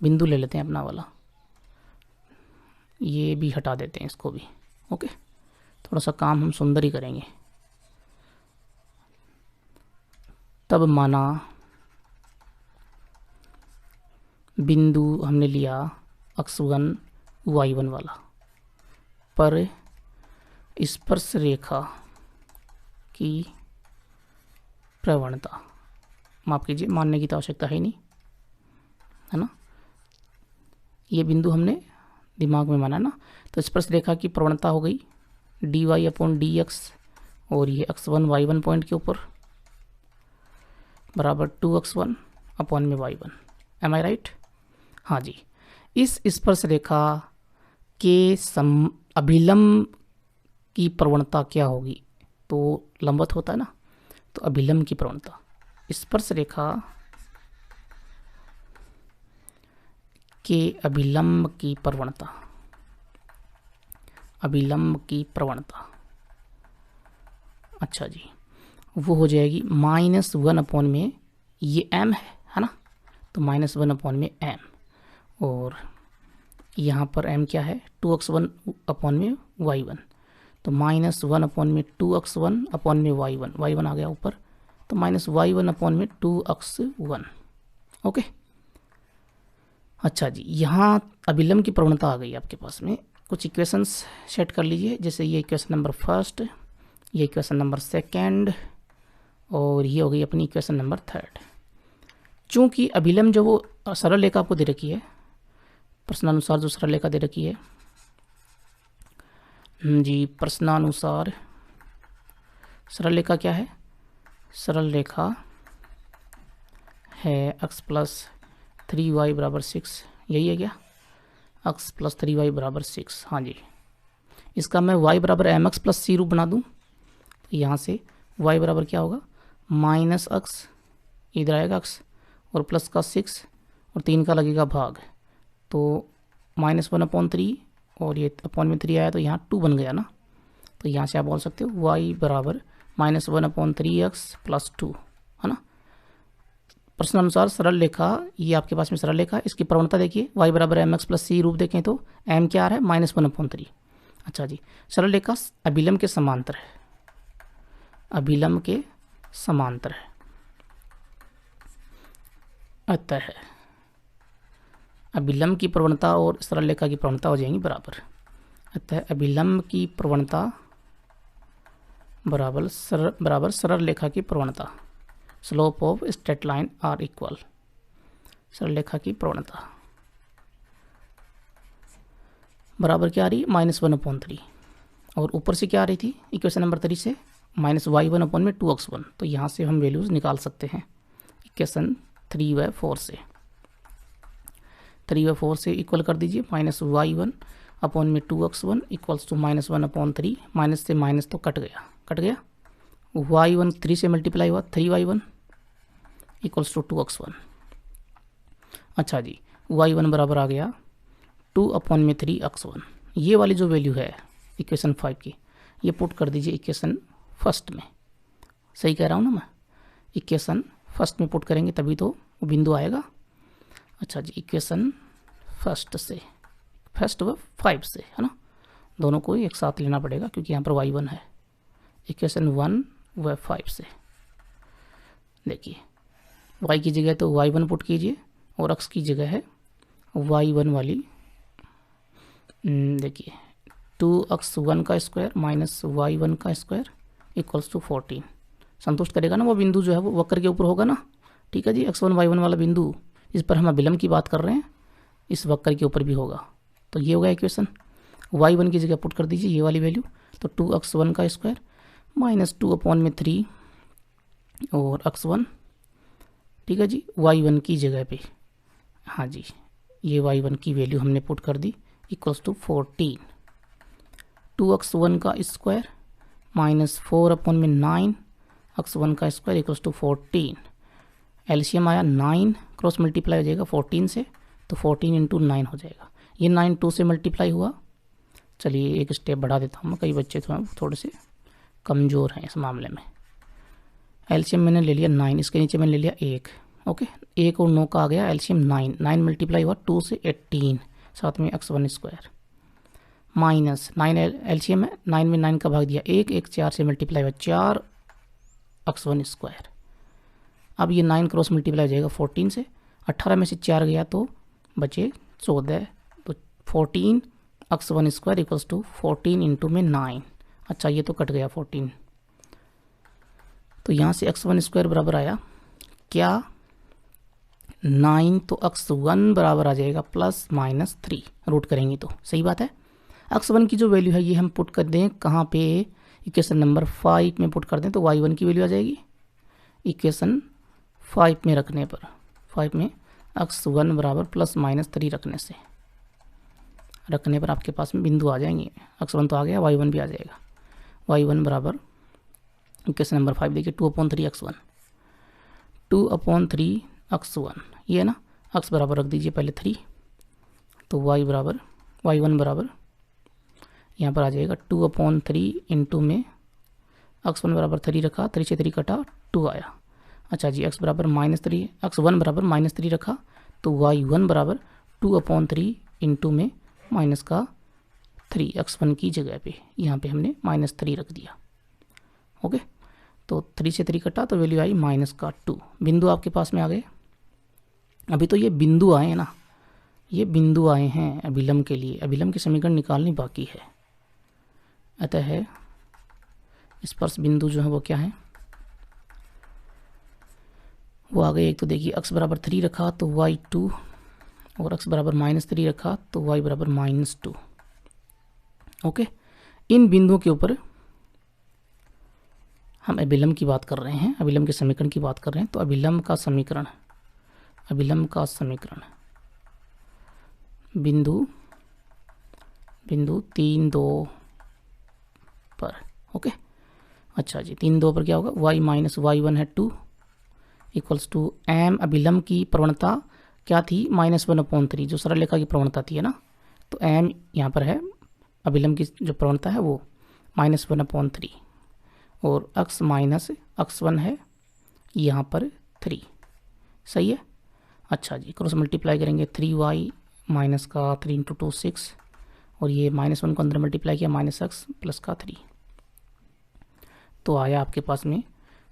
बिंदु ले लेते हैं अपना वाला, ये भी हटा देते हैं इसको भी। ओके, थोड़ा सा काम हम सुंदर ही करेंगे। तब माना बिंदु हमने लिया x1 y1 वाला, पर स्पर्श रेखा की प्रवणता, माफ कीजिए, मानने की तो आवश्यकता है नहीं, है ना, ये बिंदु हमने दिमाग में माना ना। तो स्पर्श रेखा की प्रवणता हो गई dy/dx, और ये x1 y1 पॉइंट के ऊपर बराबर 2x1/y1। M I right? हाँ जी, इस स्पर्श रेखा के अभिलंब की प्रवणता क्या होगी? तो लंबवत होता है ना, तो अभिलंब की प्रवणता, स्पर्श रेखा के अभिलंब की प्रवणता, अच्छा जी, वो हो जाएगी -1 में ये m है ना, तो -1 में m, और यहाँ पर m क्या है 2x1/y1, तो -1 में 2x1/y1, y1 आ गया ऊपर, तो -y1 में 2x1। ओके, अच्छा जी, यहाँ अभिलंब की प्रवणता आ गई आपके पास में। कुछ इक्वेशंस सेट कर लीजिए, जैसे ये इक्वेशन नंबर फर्स्ट, ये इक्वेशन नंबर सेकंड, और ये हो गई अपनी इक्वेशन नंबर थर्ड। चूँकि अभिलंब जो वो सरल रेखा आपको दे रखी है, प्रश्नानुसार जो सरल रेखा दे रखी है जी, प्रश्नानुसार सरल रेखा क्या है? सरल रेखा है x + 3y = 6, यही है क्या? x + 3y = 6, हाँ जी। इसका मैं y = mx + c रूप बना दूँ, तो यहाँ से y बराबर क्या होगा? -x, इधर आएगा x, और प्लस का 6 और 3 का लगेगा भाग, तो -1/3, और ये अपॉन में 3 आया तो यहाँ 2 बन गया ना, तो यहाँ से आप बोल सकते हो y बराबर -1/3x + 2, है ना। प्रश्नानुसार सरल रेखा, ये आपके पास में सरल रेखा, इसकी प्रवणता देखिए, y = mx + c रूप देखें तो m क्या आ रहा है? -1/3। अच्छा जी, सरल रेखा अभिलंब के समांतर है, अभिलंब के समांतर है, अतः अभिलंब की प्रवणता और सरल रेखा की प्रवणता हो जाएंगी बराबर। अतः अभिलंब की प्रवणता बराबर सरल रेखा की प्रवणता, slope of straight line are equal, सरल रेखा की प्रवणता बराबर क्या आ रही है? -1/3, और ऊपर से क्या आ रही थी इक्वेशन नंबर 3 से? माइनस y1 अपॉन में 2x1, तो यहाँ से हम वैल्यूज़ निकाल सकते हैं इक्वेशन 3/4 से। 3/4 से इक्वल कर दीजिए, माइनस y1 अपॉन में 2x1 इक्वल्स टू -1/3, माइनस से माइनस तो कट गया, y1 3 से मल्टीप्लाई हुआ 3y1 इक्वल्स टू 2x1। अच्छा जी, y1 बराबर आ गया 2 अपॉन में 3x1। ये वाली जो वैल्यू है इक्वेशन 5 की, ये पुट कर दीजिए इक्वेशन फर्स्ट में। सही कह रहा हूँ ना मैं? इक्वेशन फर्स्ट में पुट करेंगे तभी तो वो बिंदु आएगा। अच्छा जी, इक्वेशन फर्स्ट से, फर्स्ट व 5 से, है ना, दोनों को एक साथ लेना पड़ेगा क्योंकि यहाँ पर y1 है। इक्वेशन 1 व 5 से देखिए, y की जगह तो y1 पुट कीजिए और x की जगह है y1 वाली, देखिए 2x1 का स्क्वायर माइनस y1 का स्क्वायर इक्वल्स टू 14। संतुष्ट करेगा ना वो बिंदु जो है वो वक्र के ऊपर होगा ना। ठीक है जी, x1 y1 वाला बिंदु जिस पर हम अभिलंब की बात कर रहे हैं इस वक्र के ऊपर भी होगा। तो ये होगा इक्वेशन। y1 की जगह पुट कर दीजिए ये वाली वैल्यू, तो 2x1 का स्क्वायर माइनस 2 अपॉन में 3 और x1। ठीक है जी, y1 की जगह पे, हाँ जी, ये y1 की वैल्यू हमने पुट कर दी इक्वल्स टू 14। 2x1 का स्क्वायर माइनस 4 अपॉन में 9 x1 का स्क्वायर इक्वल्स टू 14। एलसीएम आया 9, क्रॉस मल्टीप्लाई हो जाएगा 14 से, तो 14 इंटू 9 हो जाएगा। ये 9 2 से मल्टीप्लाई हुआ। चलिए एक स्टेप बढ़ा देता हूँ, कई बच्चे थोड़े से कमज़ोर हैं इस मामले में। एलसीएम मैंने ले लिया 9, इसके नीचे मैंने ले लिया 1। ओके, 1 और 9 का आ गया एलसीएम 9, 9 मल्टीप्लाई हुआ 2 से 18, साथ में x1 स्क्वायर माइनस 9 एलसीएम है, 9 में 9 का भाग दिया 1, 1 4 से मल्टीप्लाई हुआ 4 x1 स्क्वायर। अब ये 9 क्रॉस मल्टीप्लाई हो जाएगा 14 से, 18 में से 4 गया तो बचे 14, तो 14 x1 square equals to 14 into में 9। अच्छा, ये तो कट गया 14, तो यहाँ से x1 स्क्वायर बराबर आया क्या 9, तो x1 बराबर आ जाएगा प्लस माइनस 3, रूट करेंगे तो सही बात है। x1 की जो वैल्यू है ये हम पुट कर दें कहाँ पे, इक्वेशन नंबर 5 में पुट कर दें तो y1 की वैल्यू आ जाएगी इक्वेशन 5 में रखने पर, 5 में x1 बराबर प्लस माइनस 3 रखने पर आपके पास में बिंदु आ जाएंगे। x1 तो आ गया, y1 भी आ जाएगा। y1 बराबर इक्वेशन नंबर 5 देखिए 2/3 x1, 2/3 x1, ये है ना, x बराबर रख दीजिए पहले 3, तो y1 बराबर यहाँ पर आ जाएगा 2/3 इंटू में x1 बराबर 3 रखा, 3 से 3 कटा 2 आया। अच्छा जी, x बराबर -3, x1 बराबर -3 रखा, तो y1 बराबर 2/3 इंटू में माइनस का 3, x1 की जगह पे यहाँ पे हमने -3 रख दिया। ओके, तो 3 से 3 कटा तो वैल्यू आई -2। बिंदु आपके पास में आ गए। अभी तो ये बिंदु आए हैं ना, ये बिंदु आए हैं अभिलंब के लिए, अभिलंब की समीकरण निकालनी बाकी है। अतः है स्पर्श बिंदु जो है वो क्या है, वो आ गए। एक तो देखिए x बराबर 3 रखा तो y2, और x बराबर -3 रखा तो y बराबर -2। ओके, इन बिंदुओं के ऊपर हम अभिलंब की बात कर रहे हैं, अभिलंब के समीकरण की बात कर रहे हैं। तो अभिलंब का समीकरण बिंदु 3, 2 पर। ओके, अच्छा जी, 3, 2 पर क्या होगा, y माइनस y1 है 2 इक्वल्स टू m। अभिलंब की प्रवणता क्या थी, -1/3, जो सरल रेखा की प्रवणता थी, है ना, तो m यहाँ पर है, अभिलंब की जो प्रवणता है वो -1/3, और x माइनस x1 है यहाँ पर 3। सही है। अच्छा जी, क्रॉस मल्टीप्लाई करेंगे 3y माइनस का 3 इंटू 2 6, और ये -1 को अंदर मल्टीप्लाई किया -x प्लस का 3, तो आया आपके पास में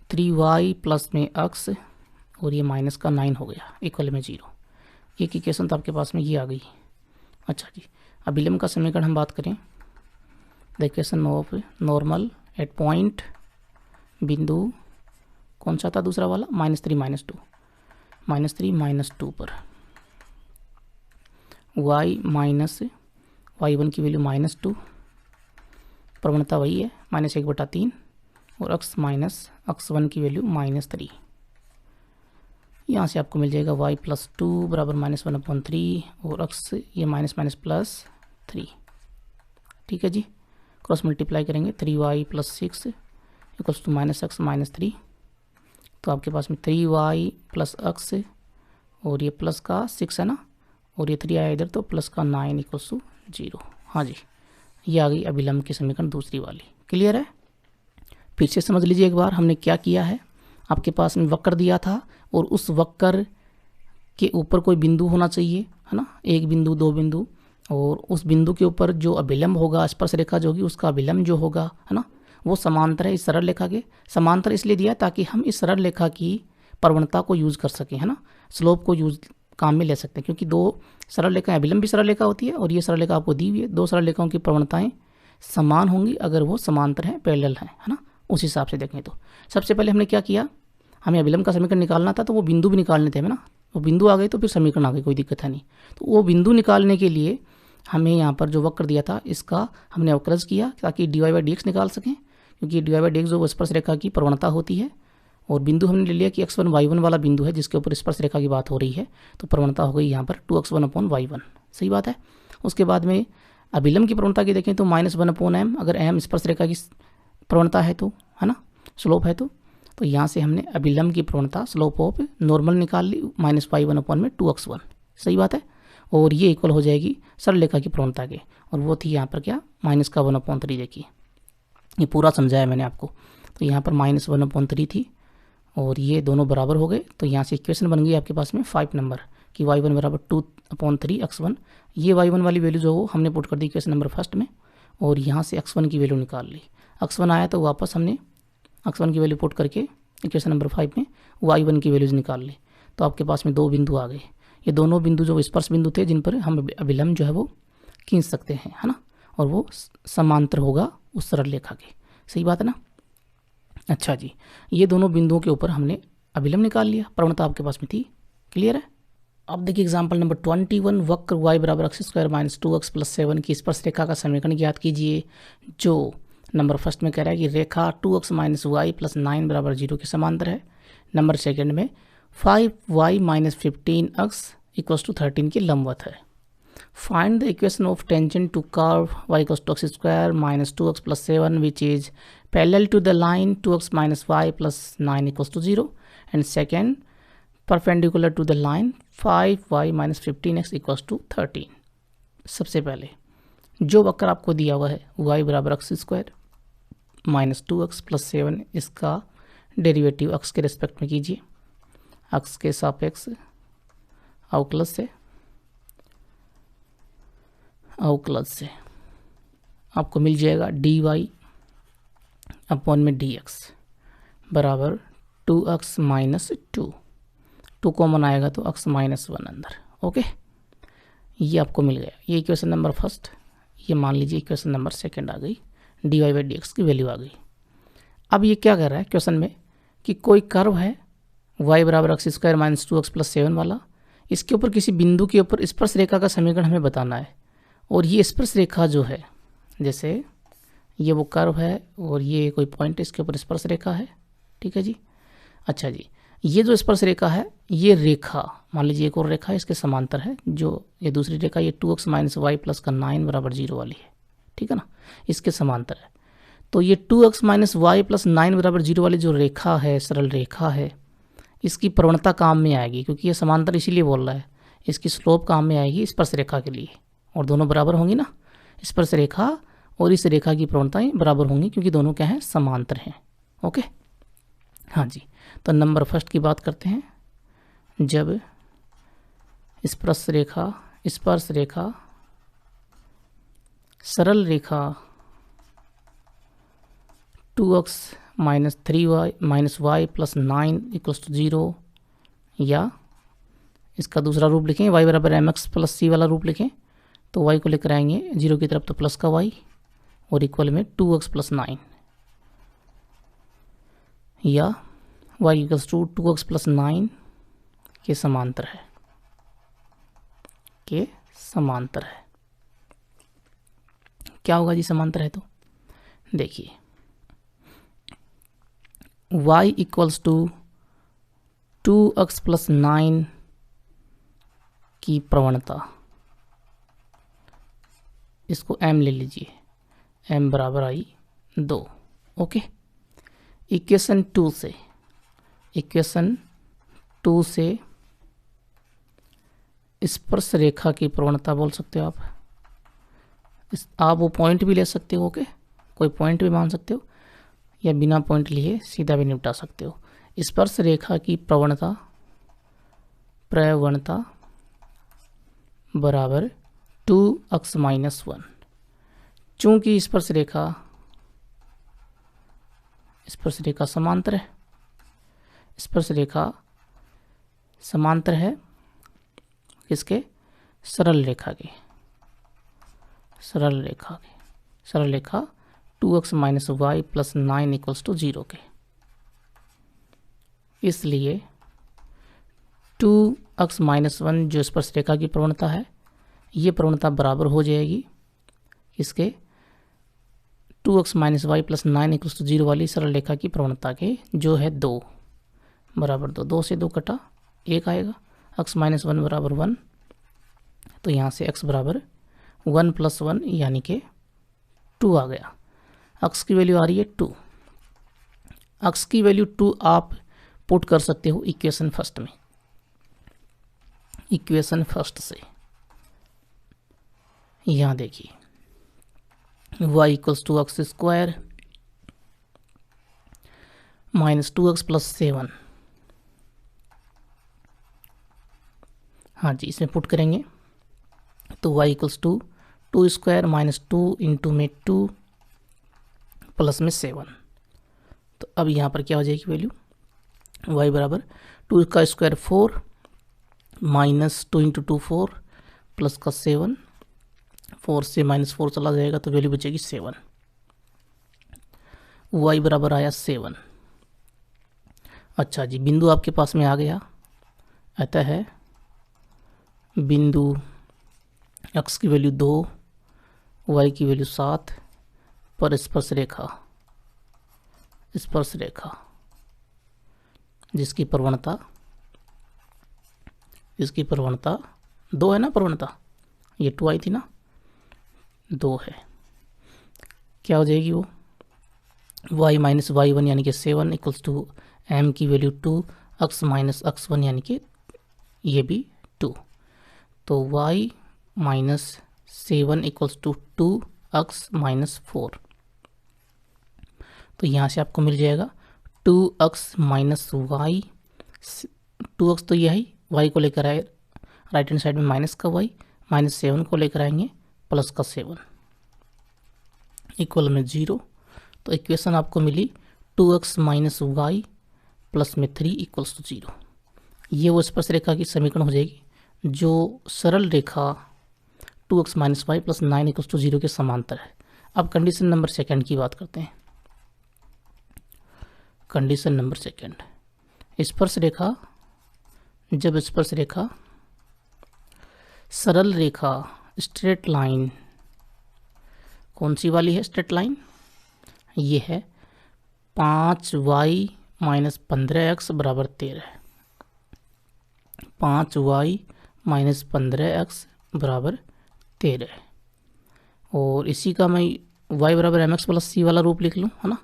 3y प्लस में x, और ये माइनस का 9 हो गया, इक्वल में 0। एक इक्वेशन तो आपके पास में ये आ गई। अच्छा जी, अभिलंब का समीकरण हम बात करें, the equation of normal at point, बिंदु कौन सा था दूसरा वाला, -3 -2 पर y माइनस y1 की वैल्यू -2, प्रवणता वही है -1/3, और x माइनस x1 की वैल्यू -3। यहाँ से आपको मिल जाएगा y प्लस 2 बराबर -1/3 और x ये माइनस माइनस प्लस 3। ठीक है जी, क्रॉस मल्टीप्लाई करेंगे 3y plus 6 equals to -x -3। तो आपके पास में 3y प्लस x और ये प्लस का 6 है ना, और ये 3 आया इधर तो प्लस का 9 इक्वल्स टू 0। हाँ जी, ये आ गई अभिलंब की समीकरण दूसरी वाली। क्लियर है? फिर से समझ लीजिए एक बार हमने क्या किया है। आपके पास में वक्र दिया था और उस वक्र के ऊपर कोई बिंदु होना चाहिए, है ना, एक बिंदु, दो बिंदु, और उस बिंदु के ऊपर जो अभिलंब होगा, स्पर्श रेखा जो होगी, उसका अभिलंब जो होगा, है ना, वो समांतर है इस सरल रेखा के। समांतर इसलिए दिया ताकि हम इस सरल रेखा की प्रवणता को यूज़ कर सकें, है ना, स्लोप को यूज काम में ले सकते हैं, क्योंकि दो सरल रेखाएं, अभिलंब भी सरल रेखा होती है और ये सरल रेखा आपको दी हुई है। दो सरल रेखाओं की प्रवणताएं समान होंगी अगर वो समांतर हैं, पैरेलल हैं, है ना, उस हिसाब से देखें। तो सबसे पहले हमने क्या किया, हमें अभिलंब का समीकरण निकालना था, तो वो बिंदु भी निकालने थे, है ना। वो बिंदु आ गए तो फिर समीकरण आ गई, कोई दिक्कत है नहीं। तो वो बिंदु निकालने के लिए हमें यहाँ पर जो वक्र दिया था इसका हमने अवकलज किया ताकि dy/dx निकाल सकें, क्योंकि dy/dx जो स्पर्श रेखा की प्रवणता होती है। और बिंदु हमने ले लिया कि x1 y1 वाला बिंदु है जिसके ऊपर स्पर्श रेखा की बात हो रही है, तो प्रवणता हो गई यहाँ पर 2x1/y1। सही बात है। उसके बाद में अभिलंब की प्रवणता की देखें तो -1/m, अगर m स्पर्श रेखा की प्रवणता है तो, है ना, स्लोप है तो यहाँ से हमने अभिलंब की प्रवणता स्लोप ऑफ नॉर्मल निकाल ली -y1/2x1। सही बात है। और ये इक्वल हो जाएगी सरल रेखा की प्रवणता के, और वो थी यहाँ पर क्या, -1/3। देखिए ये पूरा समझाया मैंने आपको। तो यहाँ पर -1/3 थी और ये दोनों बराबर हो गए। तो यहाँ से इक्वेशन बन गई आपके पास में 5 नंबर कि y1 बराबर 2/3 x1। ये y1 वाली वैल्यू जो हो हमने पुट कर दी इक्वेशन नंबर फर्स्ट में, और यहाँ से x1 की वैल्यू निकाल ली। x1 आया तो वापस हमने x1 की वैल्यू पुट करके इक्वेशन नंबर 5 में y1 की वैल्यूज निकाल ली। तो आपके पास में दो बिंदु आ गए। ये दोनों बिंदु जो स्पर्श बिंदु थे जिन पर हम अभिलंब जो है वो खींच सकते हैं, है ना, और वो समांतर होगा उस सरल रेखा के। सही बात है ना। अच्छा जी, ये दोनों बिंदुओं के ऊपर हमने अभिलंब निकाल लिया, प्रवणता आपके पास में थी। क्लियर है। अब देखिए एग्जांपल नंबर 21, वक्र y बराबर x² - 2x + 7 की स्पर्श रेखा का समीकरण ज्ञात कीजिए। जो नंबर फर्स्ट में कह रहा है कि रेखा 2x - y + 9 बराबर 0 के समांतर है। नंबर सेकंड में 5y - 15x = 13 के लंबवत है। Find the equation of tangent to curve y = x² - 2x + 7 which is parallel to the line 2x - y + 9 = 0 and second perpendicular to the line 5y - 15x = 13। सबसे पहले जो वक्र आपको दिया हुआ है y बराबर x² - 2x + 7, इसका डेरिवेटिव x के रिस्पेक्ट में कीजिए, x के सापेक्ष अवकलज से आपको मिल जाएगा dy/dx बराबर 2x - 2 कॉमन आएगा तो x - 1 अंदर। ओके, ये आपको मिल गया। ये इक्वेशन नंबर फर्स्ट, ये मान लीजिए इक्वेशन नंबर सेकंड आ गई, dy/dx की वैल्यू आ गई। अब ये क्या कर रहा है क्वेश्चन में कि कोई कर्व है y बराबर x² - 2x + 7 वाला, इसके ऊपर किसी बिंदु के ऊपर स्पर्श रेखा का समीकरण हमें बताना है। और ये स्पर्श रेखा जो है, जैसे ये वो कर्व है और ये कोई पॉइंट इसके ऊपर स्पर्श रेखा है। ठीक है जी। अच्छा जी, ये जो स्पर्श रेखा है, ये रेखा मान लीजिए एक और रेखा है इसके समांतर है, जो ये दूसरी रेखा ये 2x - y + 9 बराबर 0 वाली है। ठीक है ना, इसके समांतर है। तो ये 2x - y + 9 बराबर 0 वाली जो रेखा है, सरल रेखा है, इसकी प्रवणता काम में आएगी, क्योंकि ये समांतर इसीलिए बोल रहा है। इसकी स्लोप काम में आएगी स्पर्श रेखा के लिए, और दोनों बराबर होंगी ना, स्पर्श रेखा और इस रेखा की प्रवणताएं बराबर होंगी क्योंकि दोनों क्या हैं, समांतर हैं। ओके, हाँ जी। तो नंबर फर्स्ट की बात करते हैं। जब स्पर्श रेखा सरल रेखा 2x - 3y - y + 9 = 0, या इसका दूसरा रूप लिखें y बराबर mx + c वाला रूप लिखें, तो y को लेकर आएंगे 0 की तरफ तो प्लस का y और इक्वल में 2x + 9, या y = 2x + 9 के समांतर है, क्या होगा जी समांतर है तो देखिए y equals to 2x plus 9 की प्रवणता, इसको m ले लीजिए, m बराबर आई 2। ओके, इक्वेशन 2 से स्पर्श रेखा की प्रवणता बोल सकते हो आप। आप वो पॉइंट भी ले सकते हो। ओके, कोई पॉइंट भी मान सकते हो या बिना पॉइंट लिए सीधा भी निपटा सकते हो। स्पर्श रेखा की प्रवणता बराबर 2x माइनस 1। चूंकि स्पर्श रेखा समांतर है, किसके? सरल रेखा 2x minus y plus 9 equals to 0 के। इसलिए 2x माइनस 1 जो स्पर्श रेखा की प्रवणता है, ये प्रवणता बराबर हो जाएगी इसके 2x minus y plus 9 equals to 0 वाली सरल रेखा की प्रवणता के, जो है 2 बराबर 2। 2 से 2 कटा, 1 आएगा। x माइनस 1 बराबर 1, तो यहाँ से x बराबर 1 प्लस 1 यानी कि 2 आ गया। x की वैल्यू आ रही है 2। x की वैल्यू 2 आप पुट कर सकते हो इक्वेशन फर्स्ट से। यहाँ देखिए, y equals to x square minus 2x plus 7। हाँ जी, इसमें पुट करेंगे तो y equals to 2 square minus 2 into में 2 प्लस में 7। तो अब यहाँ पर क्या हो जाएगी वैल्यू? y बराबर 2 का स्क्वायर 4 माइनस 2 इंटू 2 4 प्लस का 7, 4 से माइनस 4 चला जाएगा तो वैल्यू बचेगी 7। y बराबर आया 7। अच्छा जी, बिंदु आपके पास में आ गया। अतः है बिंदु x की वैल्यू 2, y की वैल्यू 7 पर स्पर्श रेखा जिसकी प्रवणता 2 है ना, प्रवणता ये 2 आई थी ना, 2 है। क्या हो जाएगी वो? y माइनस y1 यानी कि 7 इक्वल्स टू m की वैल्यू 2, x माइनस x1 यानी कि ये भी 2। तो y minus 7 equals to 2x minus 4। तो यहाँ से आपको मिल जाएगा 2x माइनस वाई, 2x तो यही, y को लेकर आए राइट हैंड साइड में माइनस का y, माइनस 7 को लेकर आएंगे प्लस का 7 इक्वल में 0। तो इक्वेशन आपको मिली 2x माइनस वाई प्लस में 3 इक्वल्स टू 0। ये वो स्पर्श रेखा की समीकरण हो जाएगी जो सरल रेखा 2x minus y plus 9 equals to 0 के समांतर है। अब कंडीशन नंबर 2 की बात करते हैं। कंडीशन नंबर 2, स्पर्श रेखा, जब स्पर्श रेखा सरल रेखा स्ट्रेट लाइन, कौन सी वाली है स्ट्रेट लाइन? ये है 5y माइनस 15x बराबर 13। 5y माइनस 15x बराबर 13। और इसी का मैं y बराबर mx प्लस c वाला रूप लिख लूँ, है ना।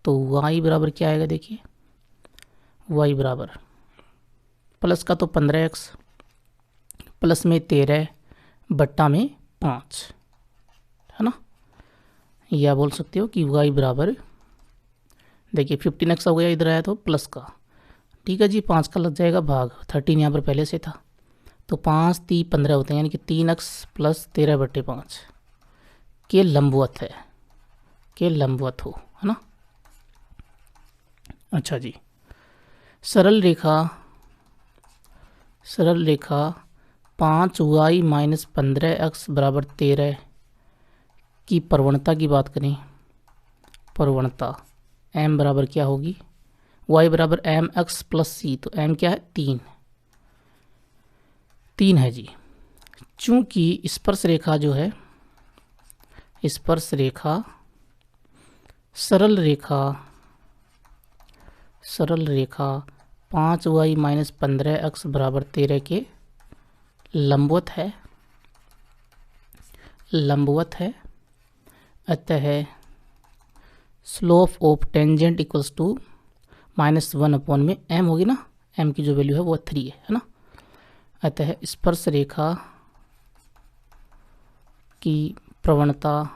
तो y बराबर क्या आएगा? देखिए, y बराबर प्लस का तो 15x प्लस में 13 बट्टा में 5, है ना। या बोल सकते हो कि y बराबर, देखिए 15x हो गया, इधर आया तो प्लस का, ठीक है जी, 5 का लग जाएगा भाग, 13 यहाँ पर पहले से था, तो 5 3 15 होते हैं, यानी कि 3x प्लस 13 बट्टे 5 के लंबवत हो, है ना। अच्छा जी, सरल रेखा 5y माइनस 15x बराबर 13 की प्रवणता की बात करें, प्रवणता m बराबर क्या होगी? y बराबर mx प्लस c, तो m क्या है? 3 है जी। चूंकि स्पर्श रेखा जो है, स्पर्श रेखा सरल रेखा सरल रेखा 5y माइनस 15x बराबर 13 के लंबवत है। अतः slope of tangent equals to -1 upon में m होगी ना, m की जो वैल्यू है वो 3 है ना। अतः स्पर्श रेखा की प्रवणता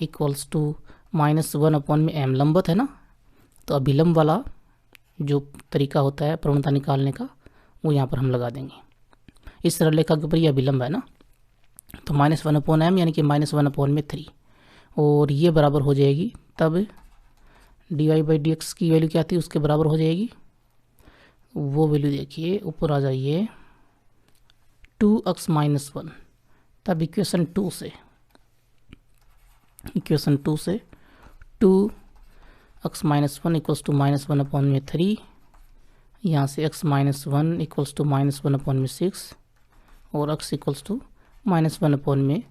इक्वल्स टू -1 अपॉन में m लंबवत है ना, तो अभिलंब वाला जो तरीका होता है प्रवणता निकालने का वो यहाँ पर हम लगा देंगे। इस सरल रेखा के ऊपर ये अभिलंब है ना, तो -1 अपॉन m यानी कि -1 अपॉन में 3, और ये बराबर हो जाएगी तब dy/dx की वैल्यू क्या थी उसके बराबर हो जाएगी। वो वैल्यू देखिए, ऊपर आ जाइए 2x - 1, तब इक्वेशन 2 से 2x - 1 इक्वल्स टू -1 अपॉन में 3, यहाँ से x - 1 इक्वल्स टू -1 अपॉन में 6, और x इक्वल्स टू -1 अपॉन में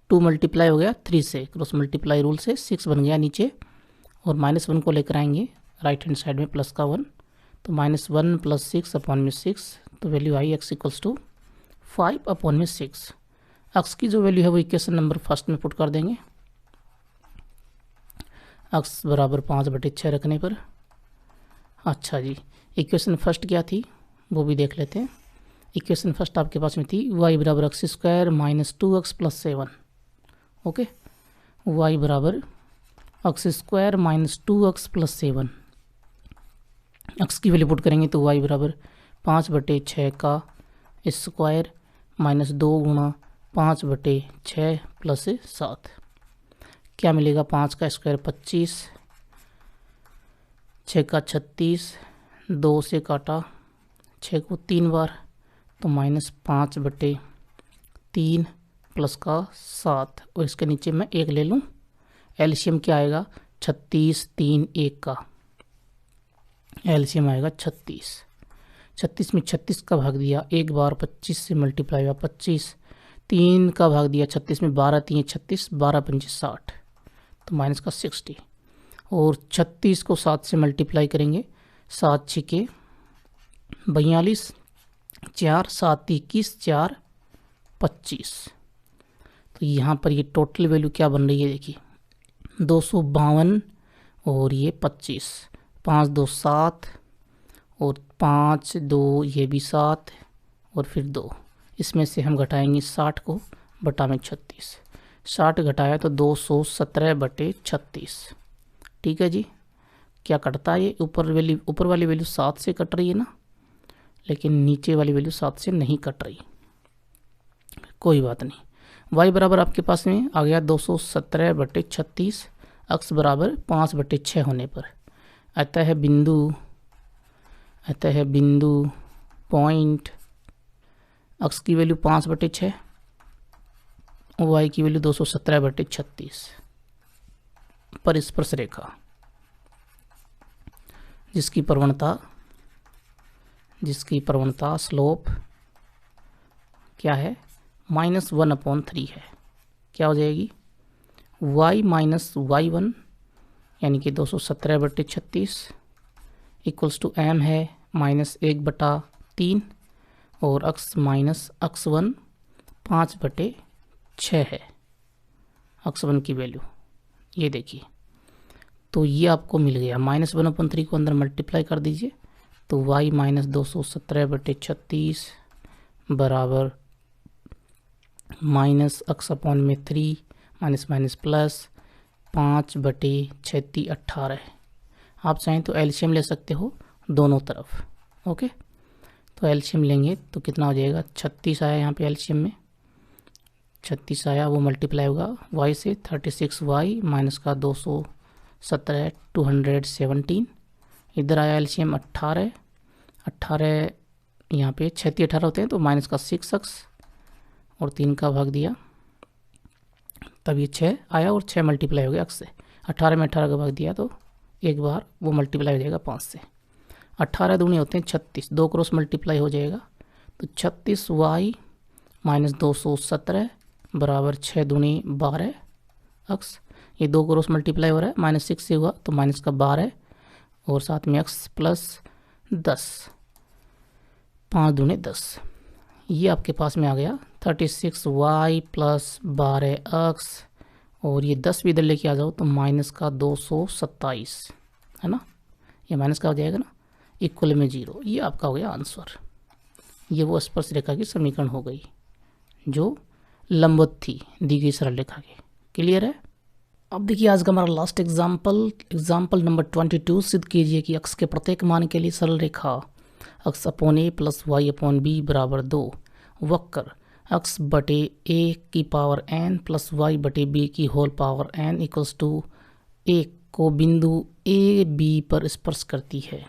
2 मल्टीप्लाई हो गया 3 से, क्रॉस मल्टीप्लाई रूल से 6 बन गया नीचे, और -1 को लेकर आएंगे राइट हैंड साइड में प्लस का 1, तो -1 + 6 अपॉन में 6, तो वैल्यू आई x इक्वल्स टू 5 अपॉन में 6। x की जो वैल्यू है वो इक्वेशन नंबर फर्स्ट में पुट कर देंगे, x बराबर 5/6 रखने पर। अच्छा जी, इक्वेशन फर्स्ट क्या थी वो भी देख लेते हैं। इक्वेशन फर्स्ट आपके पास में थी y बराबर x² - 2x + 7। ओके, y बराबर x² - 2x + 7। x की वैल्यू पुट करेंगे तो y बराबर 5/6 का स्क्वायर -2 गुणा 5/6 + 7, क्या मिलेगा, 5 का स्क्वायर 25, 6 का 36, 2 से काटा 6 को 3 बार, तो -5/3 प्लस का 7, और इसके नीचे मैं 1 ले लूँ। एलसीएम क्या आएगा, 36, 3, 1 का एलसीएम आएगा 36। 36 में 36 का भाग दिया, 1 बार 25 से मल्टीप्लाई हुआ 25, 3 का भाग दिया 36 में, 12 3 36, 12 5 60, तो माइनस का 60, और 36 को 7 से मल्टीप्लाई करेंगे, 7 6 के 42, 4 7 21, 4 25, तो यहाँ पर ये टोटल वैल्यू क्या बन रही है देखिए, 252 और ये 25, 5 2 7, और 5 2 ये भी 7, और फिर 2, इसमें से हम घटाएंगे 60 को बटा में 36, 60 घटाया तो 217/36। ठीक है जी, क्या कटता है ये, ऊपर वाली वैल्यू 7 से कट रही है ना, लेकिन नीचे वाली वैल्यू 7 से नहीं कट रही, कोई बात नहीं। y बराबर आपके पास में आ गया 217/36, x बराबर 5/6 होने पर, अतः बिंदु पॉइंट x की वैल्यू 5/6 और y की वैल्यू 217/36 पर स्पर्श रेखा जिसकी प्रवणता स्लोप क्या है, -1/3 है, क्या हो जाएगी, y - y1 यानी कि 217/36 इक्वल्स टू m है -1/3, और x - x1 5/6 है, x1 की वैल्यू ये देखिए, तो ये आपको मिल गया। -1/3 को अंदर मल्टीप्लाई कर दीजिए, तो y - 217/36 बराबर -x/3 माइनस प्लस 5/36 18। आप चाहें तो एलसीएम ले सकते हो दोनों तरफ। ओके, तो एलसीएम लेंगे तो कितना हो जाएगा, 36 आया यहाँ पे एलसीएम में, 36 आया, वो मल्टीप्लाई होगा y से, 36y माइनस का 217 217, इधर आया एलसीएम 18 यहाँ पे 36 18 होते हैं, तो माइनस का 6x और 3 का भाग दिया, तब ये 6 आया और 6 मल्टीप्लाई हो गया x से, 18 में 18 का भाग दिया तो एक बार वो मल्टीप्लाई हो जाएगा 5 से, 18 दूनी होते हैं 36, 2 क्रॉस मल्टीप्लाई हो जाएगा, तो 36y - 217 बराबर 6 दूनी 12 अक्स, ये 2 क्रॉस मल्टीप्लाई हो रहा है, -6 से हुआ तो माइनस का 12 और साथ में x प्लस 10, 5 दूने 10, ये आपके पास में आ गया 36y प्लस 12x, और ये 10 भी इधर लेके आ जाओ तो माइनस का 227 है ना, ये माइनस का हो जाएगा ना, इक्वल में 0। ये आपका हो गया आंसर। ये वो स्पर्श रेखा की समीकरण हो गई जो लंबवत थी दी गई सरल रेखा के। क्लियर है। अब देखिए आज का हमारा लास्ट एग्जाम्पल नंबर 22। सिद्ध कीजिए कि x के प्रत्येक मान के लिए सरल रेखा x upon a plus y upon b बराबर 2 वक्र x बटे a की पावर n प्लस y बटे b की whole power n equals to a को बिंदु a b पर स्पर्श करती है।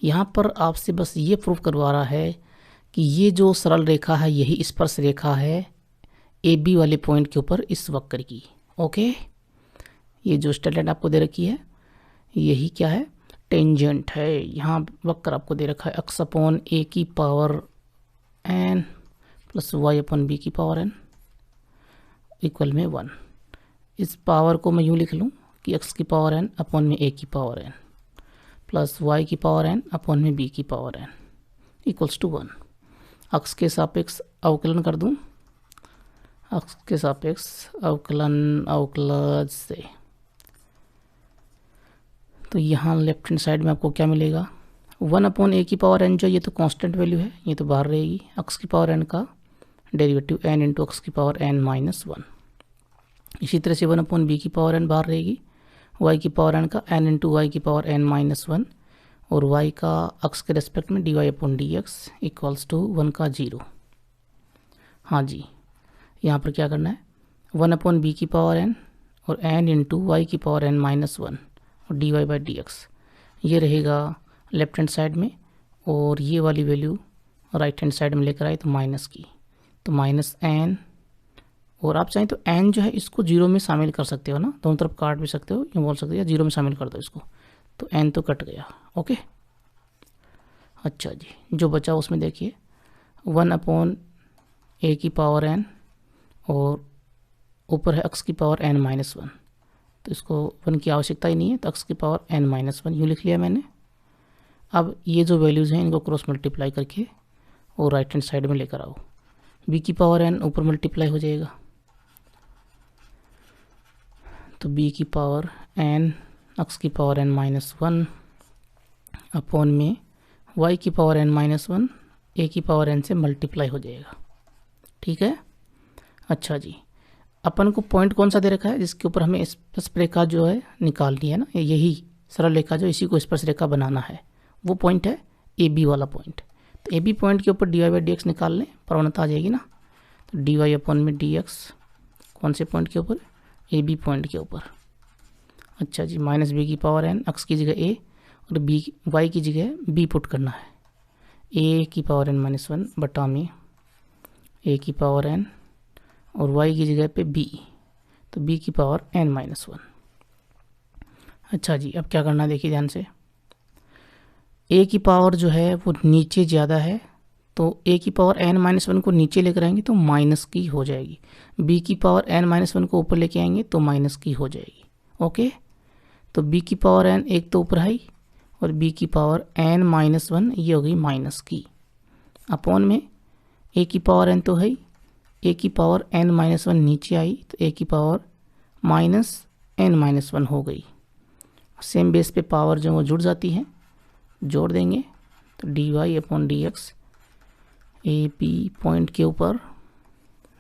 यहाँ पर आपसे बस ये प्रूफ करवा रहा है कि ये जो सरल रेखा है यही स्पर्श रेखा है ए बी वाले पॉइंट के ऊपर इस वक्र की। ओके, ये जो स्टेटमेंट आपको दे रखी है यही क्या है, टेंजेंट है। यहाँ वक्र आपको दे रखा है x अपॉन ए की power n plus y upon b की पावर n इक्वल में 1। इस पावर को मैं यूँ लिख लूँ कि x की पावर n अपॉन में a की पावर n प्लस y की पावर n अपॉन में b की power n equals to 1। x के सापेक्ष अवकलन कर दूँ, x के सापेक्ष अवकलज से, तो यहाँ लेफ्ट हैंड साइड में आपको क्या मिलेगा, 1 अपॉन ए की पावर n जो ये तो कांस्टेंट वैल्यू है, ये तो बाहर रहेगी। x की पावर n का डेरिवेटिव n इंटू एक्स की पावर n माइनस 1। इसी तरह से 1 अपॉन बी की पावर n बाहर रहेगी, y की पावर n का n इंटू वाई की पावर n माइनस 1, और y का x के रेस्पेक्ट में d y upon d x equals to 1 का 0। हाँ जी, यहाँ पर क्या करना है, 1 अपॉन बी की पावर n और n इंटू वाई की पावर n माइनस 1 और d y by d x, ये रहेगा लेफ्ट हैंड साइड में, और ये वाली वैल्यू राइट हैंड साइड में लेकर आए तो माइनस की, तो माइनस n, और आप चाहें तो n जो है इसको 0 में शामिल कर सकते हो ना, दोनों तरफ काट भी सकते हो, यूँ बोल सकते हो, या 0 में शामिल कर दो इसको, तो n तो कट गया। ओके, अच्छा जी, जो बचा उसमें देखिए 1 अपॉन ए की पावर n और ऊपर है x की पावर n माइनस 1, तो इसको 1 की आवश्यकता ही नहीं है, तो x की पावर n माइनस 1 यूँ लिख लिया मैंने। अब ये जो वैल्यूज़ हैं इनको क्रॉस मल्टीप्लाई करके और राइट हैंड साइड में लेकर आओ, b की पावर n ऊपर मल्टीप्लाई हो जाएगा, तो b की पावर n x की पावर n माइनस 1 अपॉन में y की पावर n माइनस 1 a की पावर n से मल्टीप्लाई हो जाएगा। ठीक है, अच्छा जी, अपन को पॉइंट कौन सा दे रखा है जिसके ऊपर हमें स्पर्श रेखा जो है निकालनी है ना, यही सरल रेखा जो इसी को स्पर्श रेखा बनाना है, वो पॉइंट है ए बी वाला पॉइंट। तो ए बी पॉइंट के ऊपर d y by d x निकाल लें, प्रवणता आ जाएगी ना, तो डी वाई अपॉन में डी एक्स कौन से पॉइंट के ऊपर, ए बी पॉइंट के ऊपर। अच्छा जी, माइनस बी की पावर n, एक्स की जगह ए और बी वाई की जगह बी पुट करना है, ए की पावर n माइनस 1 बटा में ए की पावर n और y की जगह पे b, तो b की पावर n माइनस 1। अच्छा जी, अब क्या करना है देखिए ध्यान से, a की पावर जो है वो नीचे ज़्यादा है, तो a की पावर n माइनस 1 को नीचे लेकर आएंगे तो माइनस की हो जाएगी, b की पावर n माइनस 1 को ऊपर लेके आएंगे तो माइनस की हो जाएगी। ओके, तो b की पावर n एक तो ऊपर आई और b की पावर n माइनस 1 ये हो गई माइनस की, अपॉन में a की पावर n तो है, a की पावर n माइनस 1 नीचे आई तो a की पावर माइनस n माइनस 1 हो गई। सेम बेस पे पावर जो वो जुड़ जाती है, जोड़ देंगे तो d y upon d x a b point के ऊपर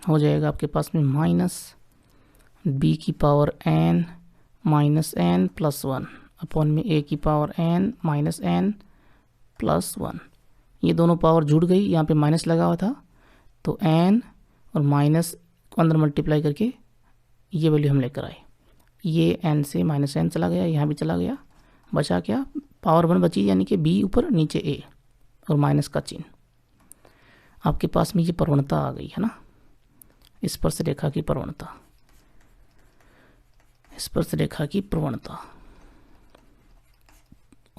हो जाएगा आपके पास में माइनस b की power n minus n plus 1 upon में a की power n minus n plus 1। ये दोनों पावर जुड़ गई, यहाँ पे माइनस लगा हुआ था तो n और माइनस को अंदर मल्टीप्लाई करके ये वैल्यू हम लेकर आए, ये n से माइनस n चला गया, यहाँ भी चला गया, बचा क्या, पावर 1 बची, यानी कि b ऊपर नीचे a और माइनस का चिन्ह। आपके पास में ये प्रवणता आ गई है ना, स्पर्श रेखा की प्रवणता, स्पर्श रेखा की प्रवणता।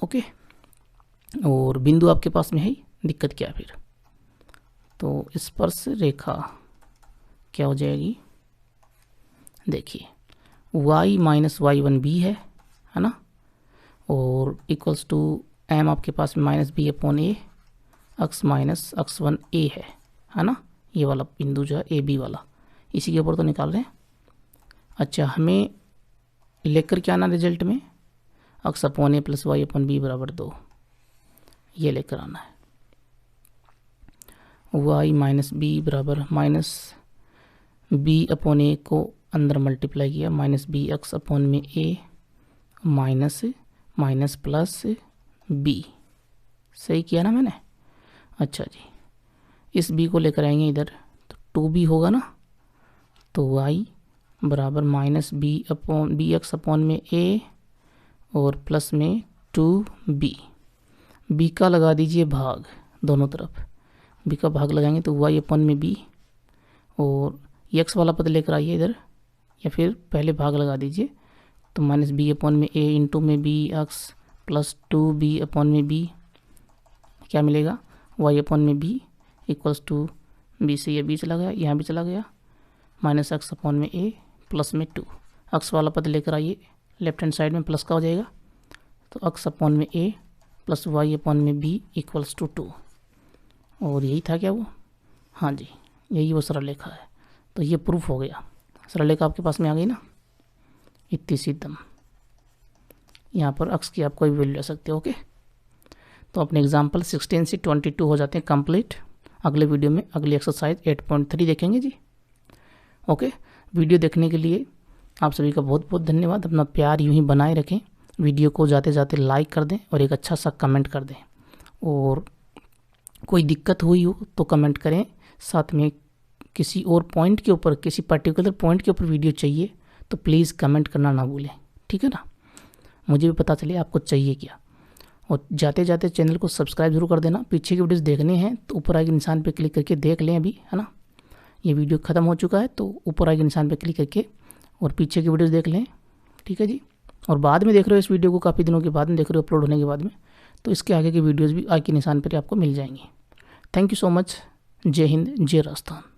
ओके, और बिंदु आपके पास में है, दिक्कत क्या फिर, तो स्पर्श रेखा क्या हो जाएगी, देखिए y माइनस y1 b है ना, और इक्वल्स टू m आपके पास minus B upon A x minus x1 a है ना। ये वाला बिंदु जो है ए बी वाला, इसी के ऊपर तो निकाल रहे हैं। अच्छा, हमें लेकर क्या आना रिजल्ट में, x upon a plus y upon b बराबर 2, ये लेकर आना है। y माइनस बी बराबर माइनस बी अपॉन ए को अंदर मल्टीप्लाई किया, माइनस बी एक्स अपॉन में ए माइनस माइनस प्लस बी, सही किया ना मैंने। अच्छा जी, इस b को लेकर आएंगे इधर तो 2b होगा ना, तो y बराबर minus B upon b x upon में a और प्लस में 2b, b का लगा दीजिए भाग दोनों तरफ, b का भाग लगाएंगे तो y अपॉन में b, और x वाला पद लेकर आइए इधर, या फिर पहले भाग लगा दीजिए तो माइनस बी अपॉन में a इंटू में b x plus 2b upon में b, क्या मिलेगा y अपॉन में b इक्वल्स टू b से ये b चला गया, यहाँ भी चला गया, माइनस एक्स अपॉन में a प्लस में 2, एक्स वाला पद लेकर आइए लेफ्ट हैंड साइड में प्लस का हो जाएगा, तो एक्स अपॉन में a प्लस y अपॉन में b इक्वल्स टू 2, और यही था क्या वो, हाँ जी यही वो सरल रेखा है। तो ये प्रूफ हो गया, सरल रेखा आपके पास में आ गई ना, इतनी सी दम। यहाँ पर x की आप कोई वैल्यू ले सकते हो। ओके, तो अपने एग्जाम्पल 16 से 22 हो जाते हैं कंप्लीट। अगले वीडियो में अगली एक्सरसाइज 8.3 देखेंगे जी। ओके, वीडियो देखने के लिए आप सभी का बहुत बहुत धन्यवाद। अपना प्यार यूं ही बनाए रखें, वीडियो को जाते जाते लाइक कर दें और एक अच्छा सा कमेंट कर दें, और कोई दिक्कत हुई हो तो कमेंट करें। साथ में किसी और पॉइंट के ऊपर, किसी पर्टिकुलर पॉइंट के ऊपर वीडियो चाहिए तो प्लीज़ कमेंट करना ना भूलें, ठीक है ना, मुझे भी पता चले आपको चाहिए क्या। और जाते जाते चैनल को सब्सक्राइब जरूर कर देना। पीछे की वीडियोस देखने हैं तो ऊपर आए के निशान पे क्लिक करके देख लें अभी, है ना। ये वीडियो ख़त्म हो चुका है तो ऊपर आए के निशान पे क्लिक करके और पीछे की वीडियोस देख लें, ठीक है जी। और बाद में देख रहे हो इस वीडियो को, काफ़ी दिनों के बाद में देख रहे हो अपलोड होने के बाद में, तो इसके आगे की वीडियोज़ भी आगे के निशान पर आपको मिल जाएंगी। Thank you so much. जय हिंद, जय राजस्थान।